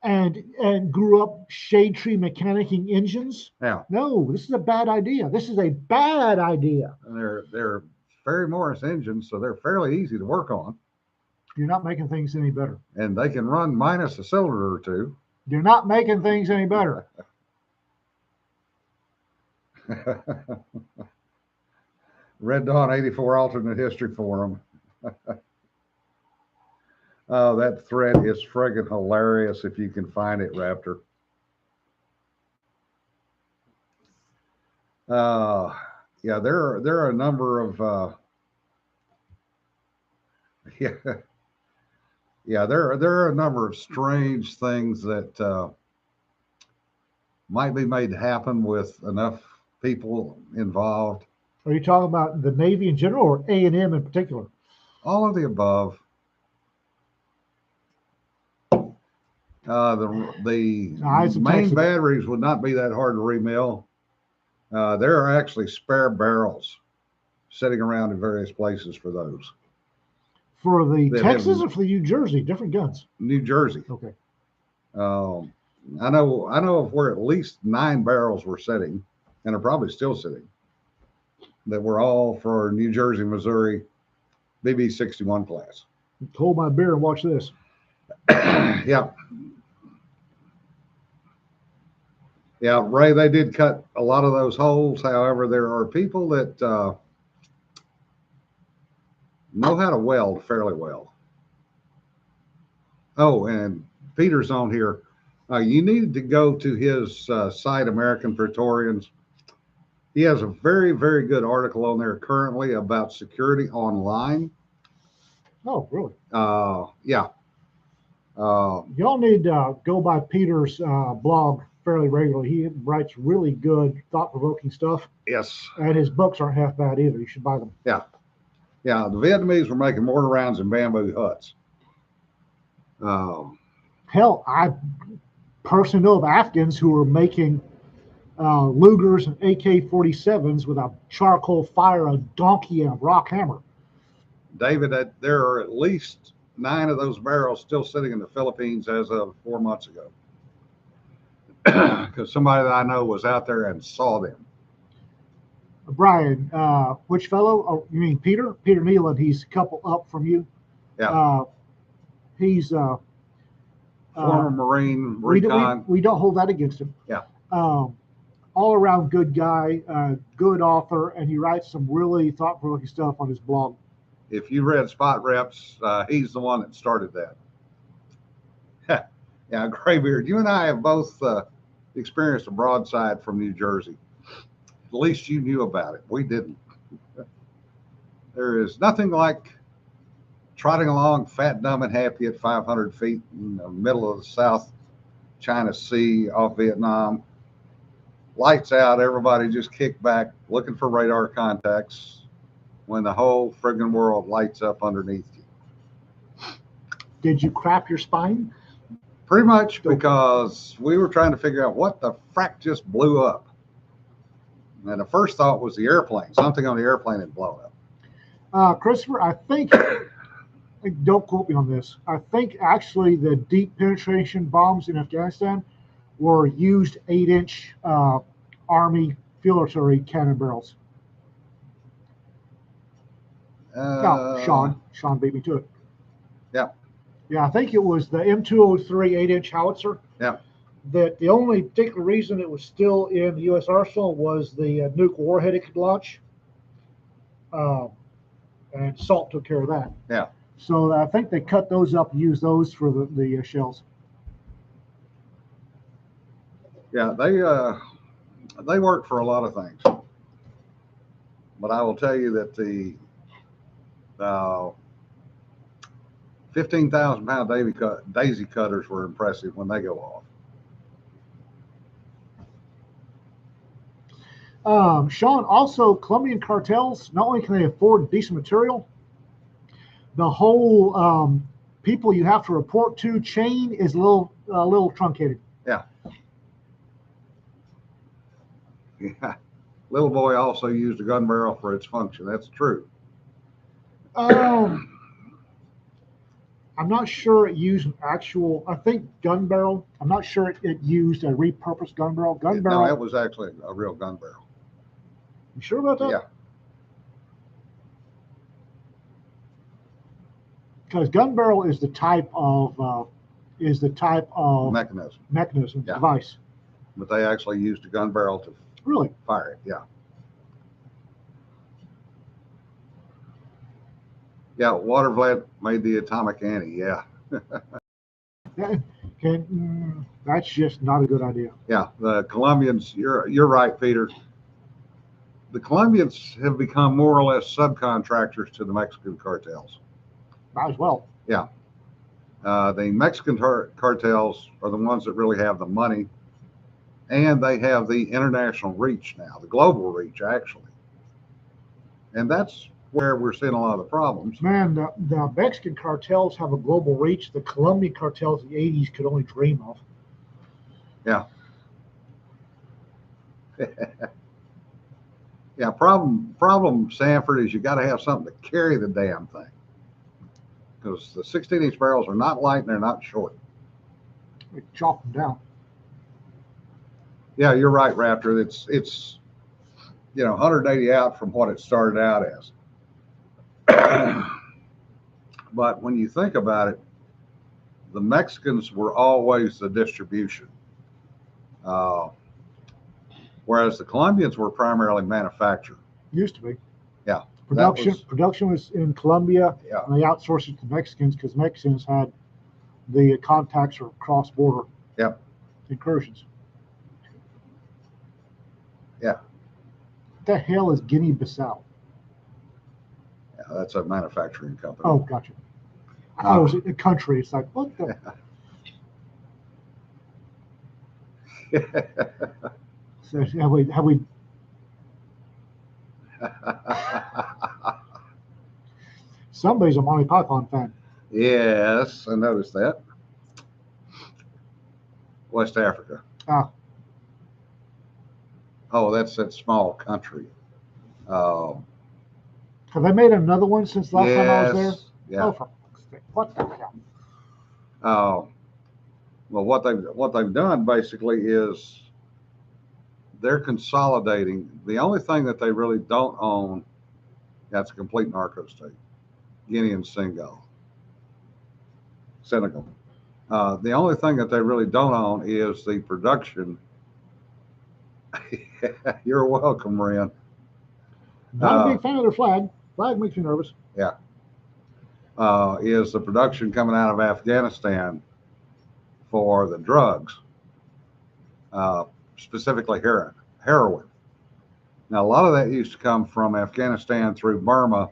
and grew up shade tree mechanicking engines. Yeah. No, this is a bad idea. This is a bad idea. And they're Ferry Morris engines, so they're fairly easy to work on. You're not making things any better. And they can run minus a cylinder or two. You're not making things any better. Red Dawn 84 alternate history forum. Oh, that thread is friggin' hilarious if you can find it, Raptor. Yeah, there are a number of there are a number of strange things that might be made to happen with enough people involved. Are you talking about the Navy in general or A&M in particular? All of the above. The main batteries would not be that hard to remill. There are actually spare barrels sitting around in various places for those. For the Texas or for the New Jersey? Different guns. New Jersey. Okay. I know of where at least 9 barrels were sitting, and are probably still sitting, that were all for New Jersey, Missouri, BB-61 class. Hold my beer and watch this. Yeah. Yeah, Ray, they did cut a lot of those holes. However, there are people that know how to weld fairly well. Oh, and Peter's on here. You need to go to his site, American Praetorians. He has a very, very good article on there currently about security online. Oh, really? Yeah. Y'all need to go by Peter's blog fairly regularly. He writes really good, thought-provoking stuff. Yes. And his books aren't half bad either. You should buy them. Yeah. Yeah, the Vietnamese were making mortar rounds in bamboo huts. Hell, I personally know of Afghans who are making Lugers and AK-47s with a charcoal fire, a donkey, and a rock hammer. David, there are at least 9 of those barrels still sitting in the Philippines as of 4 months ago. Because somebody that I know was out there and saw them. Brian, which fellow? Oh, you mean Peter? Peter Nealon. He's a couple up from you. Yeah. He's former Marine, recon. We don't hold that against him. Yeah. All around good guy, good author, and he writes some really thought-provoking stuff on his blog. If you read Spot Reps, he's the one that started that. Yeah, Graybeard, you and I have both experienced a broadside from New Jersey. At least you knew about it. We didn't. There is nothing like trotting along fat, dumb, and happy at 500 feet in the middle of the South China Sea off Vietnam. Lights out, everybody just kicked back, looking for radar contacts when the whole friggin' world lights up underneath you. Did you crap your spine? Pretty much, because we were trying to figure out what the frack just blew up. And the first thought was the airplane. Something on the airplane had blown up. Christopher, I think, don't quote me on this, I think actually the deep penetration bombs in Afghanistan were used 8-inch Army field artillery cannon barrels. Sean beat me to it. Yeah. Yeah, I think it was the M203 8-inch howitzer. Yeah. That the only particular reason it was still in the U.S. arsenal was the nuke warhead it could launch. And SALT took care of that. Yeah. So I think they cut those up and used those for the shells. Yeah, They work for a lot of things. But I will tell you that the 15,000-pound daisy cutters were impressive when they go off. Sean, also Colombian cartels, not only can they afford decent material, the whole people you have to report to chain is a little truncated. Yeah. Yeah. Little boy also used a gun barrel for its function. That's true. I'm not sure it used an actual, I think gun barrel. I'm not sure it used a repurposed gun barrel. No, it was actually a real gun barrel. You sure about that? Yeah. Because gun barrel is the type of mechanism Yeah. device. But they actually used a gun barrel to Really fire it. Yeah. Yeah. Watervliet made the atomic ante. Yeah. that's just not a good idea. Yeah. The Colombians. You're right, Peter. The Colombians have become more or less subcontractors to the Mexican cartels. Might as well. Yeah. The Mexican cartels are the ones that really have the money, and they have the international reach now, the global reach, actually. And that's where we're seeing a lot of the problems. Man, the Mexican cartels have a global reach. The Colombian cartels in the 80s could only dream of. Yeah. Yeah, problem, Sanford, is you got to have something to carry the damn thing. Because the 16-inch barrels are not light and they're not short. We chop them down. Yeah, you're right, Raptor. It's 180 out from what it started out as. But when you think about it, the Mexicans were always the distribution. Whereas the Colombians were primarily manufactured. Used to be. Yeah. Production was in Colombia, Yeah. and they outsourced it to Mexicans because Mexicans had the contacts for cross-border Yep. incursions. Yeah. What the hell is Guinea-Bissau? Yeah, that's a manufacturing company. Oh, gotcha. I thought it was a country. It's like, what the? So have we? Somebody's a Monty Python fan. Yes, I noticed that. West Africa. Ah. Oh, that's that small country. Have they made another one since last time I was there? Yeah. Oh, for fuck's sake. What the hell? Well, what they've done basically is they're consolidating. The only thing that they really don't own, that's a complete narco state, Guinea and Senegal. The only thing that they really don't own is the production. You're welcome, Ren. Not a big fan of their flag. Flag makes me nervous. Yeah. Is the production coming out of Afghanistan for the drugs, specifically heroin. Now, a lot of that used to come from Afghanistan through Burma,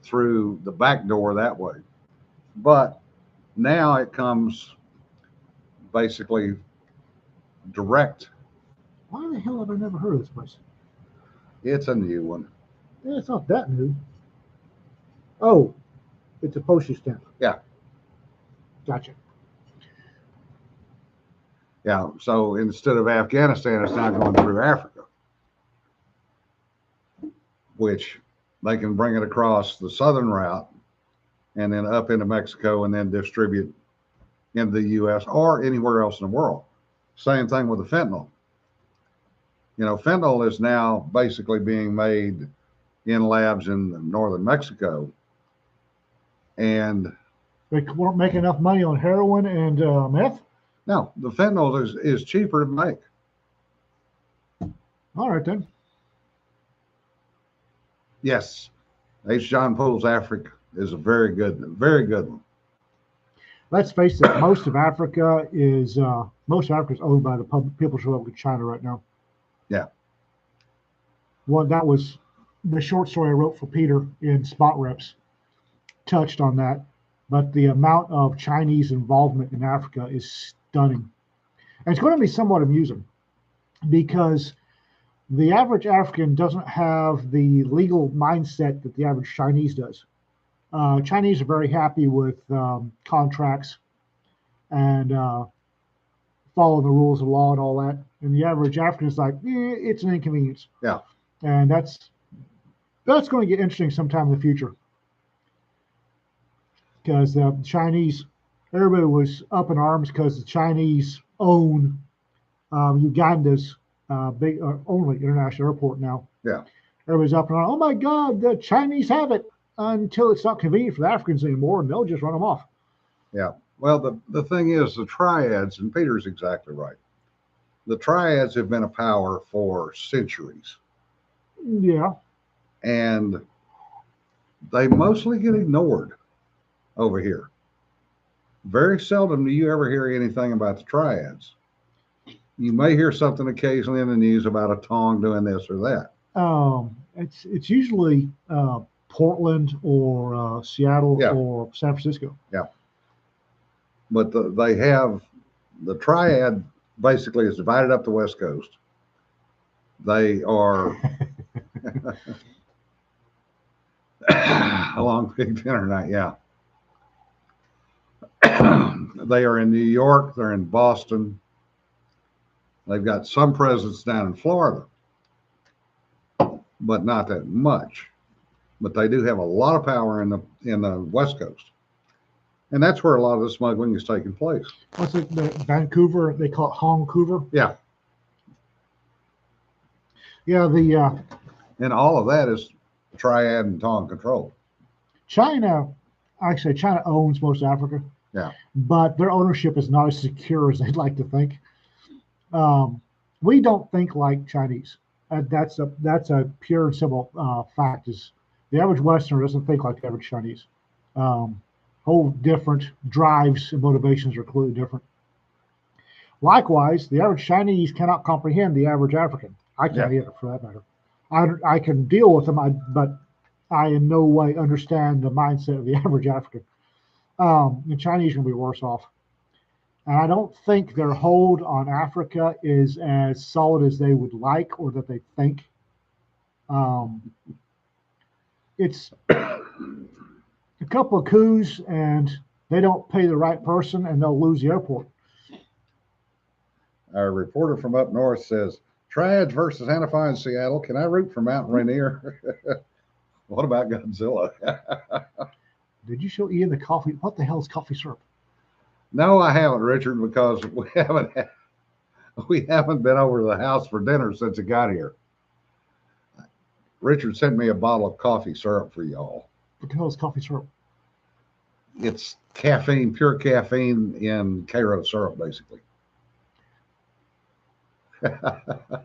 through the back door that way. But now it comes basically direct. Why the hell have I never heard of this place? It's a new one. Yeah, it's not that new. Oh, it's a postage stamp. Yeah. Gotcha. Yeah. So instead of Afghanistan, it's now going through Africa, which they can bring it across the southern route and then up into Mexico and then distribute into the U.S. or anywhere else in the world. Same thing with the fentanyl. Fentanyl is now basically being made in labs in northern Mexico. And they weren't making enough money on heroin and meth? No, the fentanyl is cheaper to make. All right, then. Yes. H. John Poole's Africa is a very good one. Let's face it, most of Africa is owned by the People's Republic of China right now. Yeah. Well, that was the short story I wrote for Peter in Spot Reps, touched on that. But the amount of Chinese involvement in Africa is stunning. And it's going to be somewhat amusing because the average African doesn't have the legal mindset that the average Chinese does. Chinese are very happy with contracts and follow the rules of law and all that. And the average African is like, it's an inconvenience. Yeah. And that's going to get interesting sometime in the future. Because the Chinese, everybody was up in arms because the Chinese own Uganda's big only international airport now. Yeah. Everybody's up and on. Oh my God, the Chinese have it until it's not convenient for the Africans anymore, and they'll just run them off. Yeah. Well, the thing is, the triads, and Peter's exactly right. The triads have been a power for centuries. Yeah. And they mostly get ignored over here. Very seldom do you ever hear anything about the triads. You may hear something occasionally in the news about a Tong doing this or that. It's usually Portland or Seattle Yeah. or San Francisco. Yeah. But they have the triad basically is divided up the West Coast. They are a long big dinner night. Yeah. They are in New York. They're in Boston. They've got some presence down in Florida, but not that much. But they do have a lot of power in the West Coast, and that's where a lot of the smuggling is taking place. What's it? Vancouver? They call it Hongcouver. Yeah. Yeah. And all of that is triad and Tong control. China owns most of Africa. Yeah. But their ownership is not as secure as they'd like to think. We don't think like Chinese. That's a pure and simple fact. Is the average Westerner doesn't think like the average Chinese. Whole different drives and motivations are completely different. Likewise, the average Chinese cannot comprehend the average African. I can't either, for that matter. I can deal with them, but I in no way understand the mindset of the average African. The Chinese are going to be worse off. And I don't think their hold on Africa is as solid as they would like or that they think. It's a couple of coups and they don't pay the right person and they'll lose the airport. Our reporter from up north says, Triads versus Anafi in Seattle. Can I root for Mount Rainier? What about Godzilla? Did you show Ian the coffee? What the hell is coffee syrup? No, I haven't, Richard, because we haven't been over to the house for dinner since it got here. Richard sent me a bottle of coffee syrup for y'all. What the hell is coffee syrup? It's caffeine, pure caffeine in Cairo syrup, basically.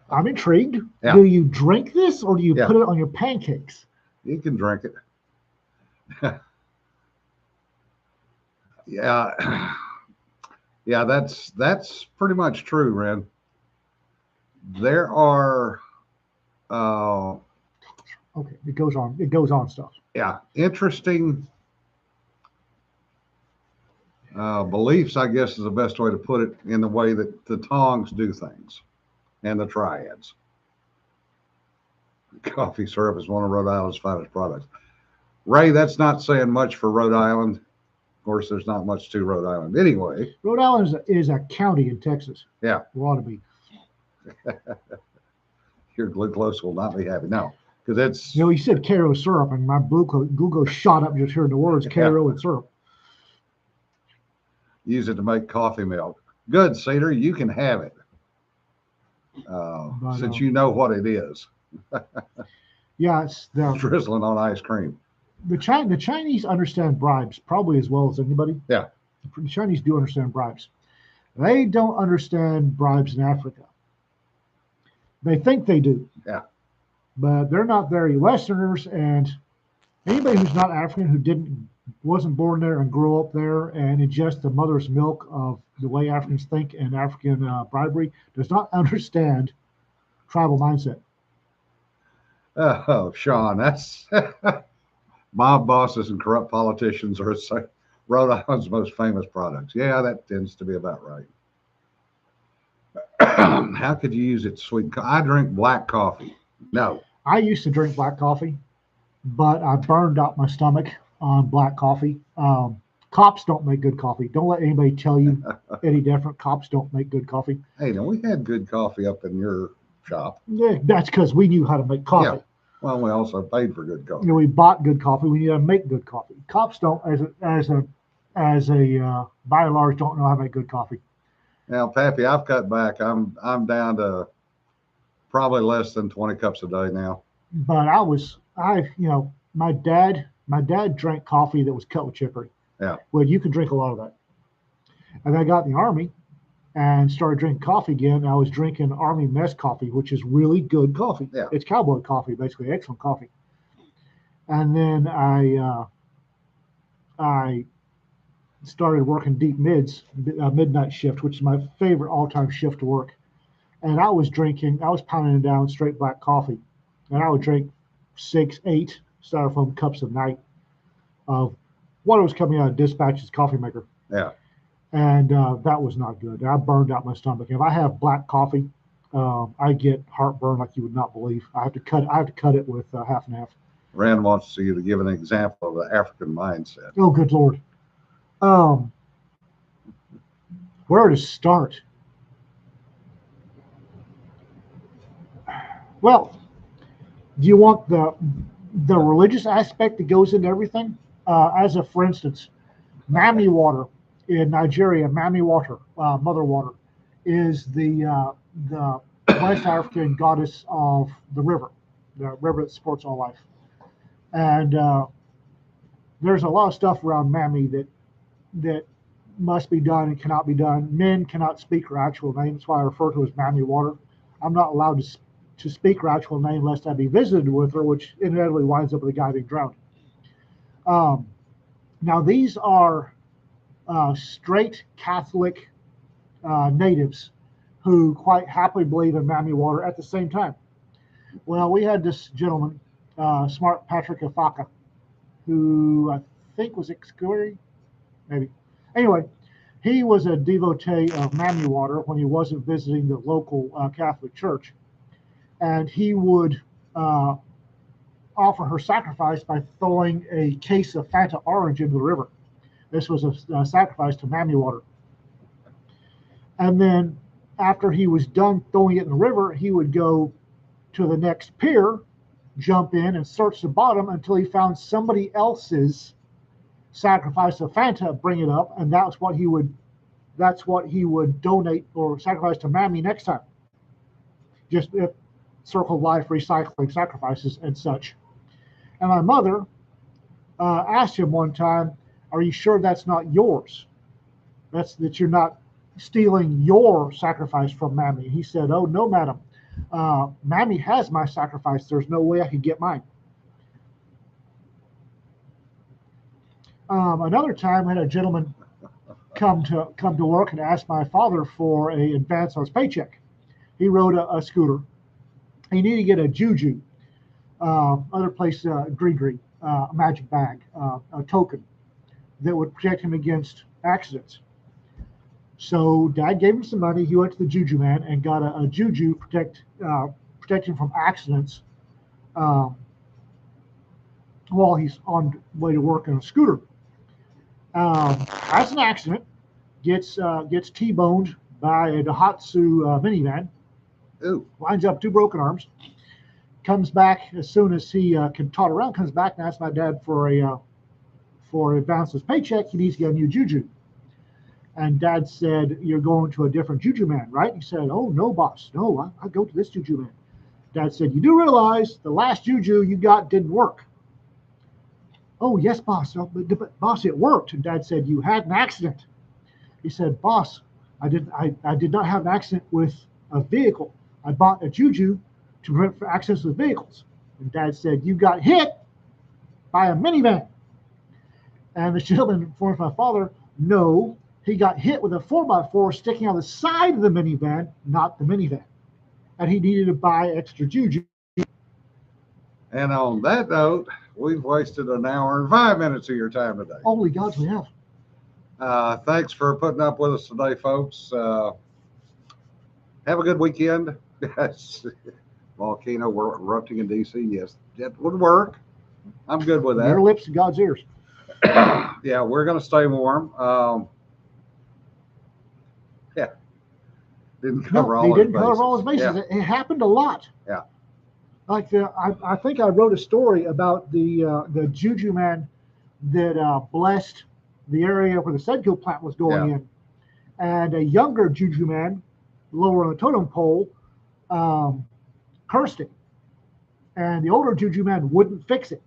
I'm intrigued. Yeah. Do you drink this or do you Yeah. put it on your pancakes? You can drink it. Yeah. Yeah, that's pretty much true, Ren. There are Okay, it goes on stuff. yeah, interesting beliefs, I guess is the best way to put it, in the way that the Tongs do things and the Triads. Coffee syrup is one of Rhode Island's finest products. Ray, that's not saying much for Rhode Island. Of course, there's not much to Rhode Island anyway. Rhode Island is a county in Texas. Yeah. It ought to be. Your glucose will not be happy. No, because it's... You said Cairo syrup, and my glucose shot up just hearing the words Cairo and syrup. Use it to make coffee milk. Good, Cedar, you can have it. Since you know what it is. Yeah, it's Drizzling on ice cream. The Chinese understand bribes probably as well as anybody. Yeah. The Chinese do understand bribes. They don't understand bribes in Africa. They think they do. Yeah. But they're not very Westerners, and anybody who's not African who wasn't born there and grew up there and ingest the mother's milk of the way Africans think and African bribery does not understand tribal mindset. Oh, Sean, that's mob bosses and corrupt politicians are Rhode Island's most famous products. Yeah, that tends to be about right. How could you use it sweet? I drink black coffee. No. I used to drink black coffee, but I burned out my stomach on black coffee. Cops don't make good coffee. Don't let anybody tell you any different. Cops don't make good coffee. Hey, now we had good coffee up in your shop. Yeah, that's because we knew how to make coffee. Yeah. Well, we also paid for good coffee. We bought good coffee. We knew how to make good coffee. Cops don't, as a by and large, don't know how to make good coffee. Now, Pappy, I've cut back. I'm down to probably less than 20 cups a day now. But my dad drank coffee that was cut with chicory. Yeah. Well, you can drink a lot of that. And I got in the Army and started drinking coffee again. I was drinking Army mess coffee, which is really good coffee. Yeah. It's cowboy coffee, basically, excellent coffee. And then I started working deep midnight shift, which is my favorite all-time shift to work. And I was pounding down straight black coffee. And I would drink 6, 8 styrofoam cups a night of what was coming out of Dispatch's coffee maker. Yeah. And that was not good. I burned out my stomach. If I have black coffee, I get heartburn like you would not believe. I have to cut it with half and half. Rand wants you to give an example of the African mindset. Oh, good Lord. Where to start? Well, do you want the religious aspect that goes into everything? For instance, Mami water in Nigeria, Mami water, mother water, is the West African goddess of the river that supports all life. And there's a lot of stuff around Mami that must be done and cannot be done. Men cannot speak her actual name. That's why I refer to her as Mami water. I'm not allowed to speak her actual name lest I be visited with her, which inevitably winds up with a guy being drowned. Now, these are straight Catholic natives who quite happily believe in Mami water at the same time. Well, we had this gentleman, Smart Patrick Afaka, who I think was Excuri, maybe. Anyway, he was a devotee of Mami water when he wasn't visiting the local Catholic church. And he would offer her sacrifice by throwing a case of Fanta orange into the river. This was a sacrifice to Mami water. And then after he was done throwing it in the river, he would go to the next pier, jump in and search the bottom until he found somebody else's sacrifice of Fanta, bring it up, and that's what he would donate or sacrifice to Mami next time. Just circle of life, recycling sacrifices and such. And my mother asked him one time, "Are you sure that's not yours? That you're not stealing your sacrifice from Mami?" He said, "Oh no, madam. Mami has my sacrifice. There's no way I could get mine." Another time, I had a gentleman come to work and ask my father for an advance on his paycheck. He rode a scooter. He needed to get a juju, other place, gree, a magic bag, a token that would protect him against accidents. So Dad gave him some money. He went to the juju man and got a juju protect him from accidents while he's on the way to work on a scooter. Has an accident, gets T-boned by a Daihatsu minivan. Ooh. Winds up 2 broken arms. Comes back as soon as he can totter around. Comes back and asks my dad for advance his paycheck. He needs to get a new juju. And Dad said, "You're going to a different juju man, right?" He said, "Oh no, boss. No, I go to this juju man." Dad said, "You do realize the last juju you got didn't work?" "Oh yes, boss. But boss, it worked." And Dad said, "You had an accident." He said, "Boss, I did not have an accident with a vehicle. I bought a juju to prevent accidents with vehicles." And Dad said, "You got hit by a minivan." And the gentleman informed my father, "No, he got hit with a 4x4 sticking out the side of the minivan, not the minivan." and he needed to buy extra juju. And on that note, we've wasted an hour and 5 minutes of your time today. Holy gods, we have. Thanks for putting up with us today, folks. Have a good weekend. Yes. Volcano erupting in DC. Yes, that would work. I'm good with Your that. lips and God's ears. Yeah, we're going to stay warm. Yeah. Didn't cover all He his didn't bases. cover all his bases. Yeah. It happened a lot. Yeah. Like I think I wrote a story about the juju man that blessed the area where the Sedco plant was going in, and a younger juju man, lower on the totem pole, cursed it, and the older juju man wouldn't fix it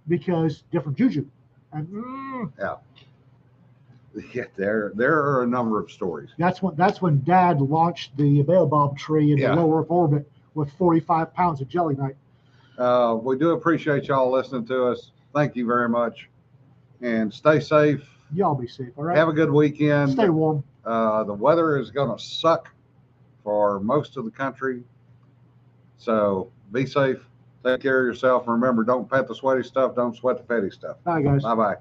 because different juju. And Yeah, there are a number of stories. that's when Dad launched the baobab tree in the lower Earth orbit with 45 pounds of jelly knight. We do appreciate y'all listening to us. Thank you very much, and stay safe. Y'all be safe, all right? Have a good weekend. Stay warm. The weather is going to suck for most of the country, so be safe. Take care of yourself. And remember, don't pet the sweaty stuff. Don't sweat the petty stuff. Bye, guys. Bye-bye.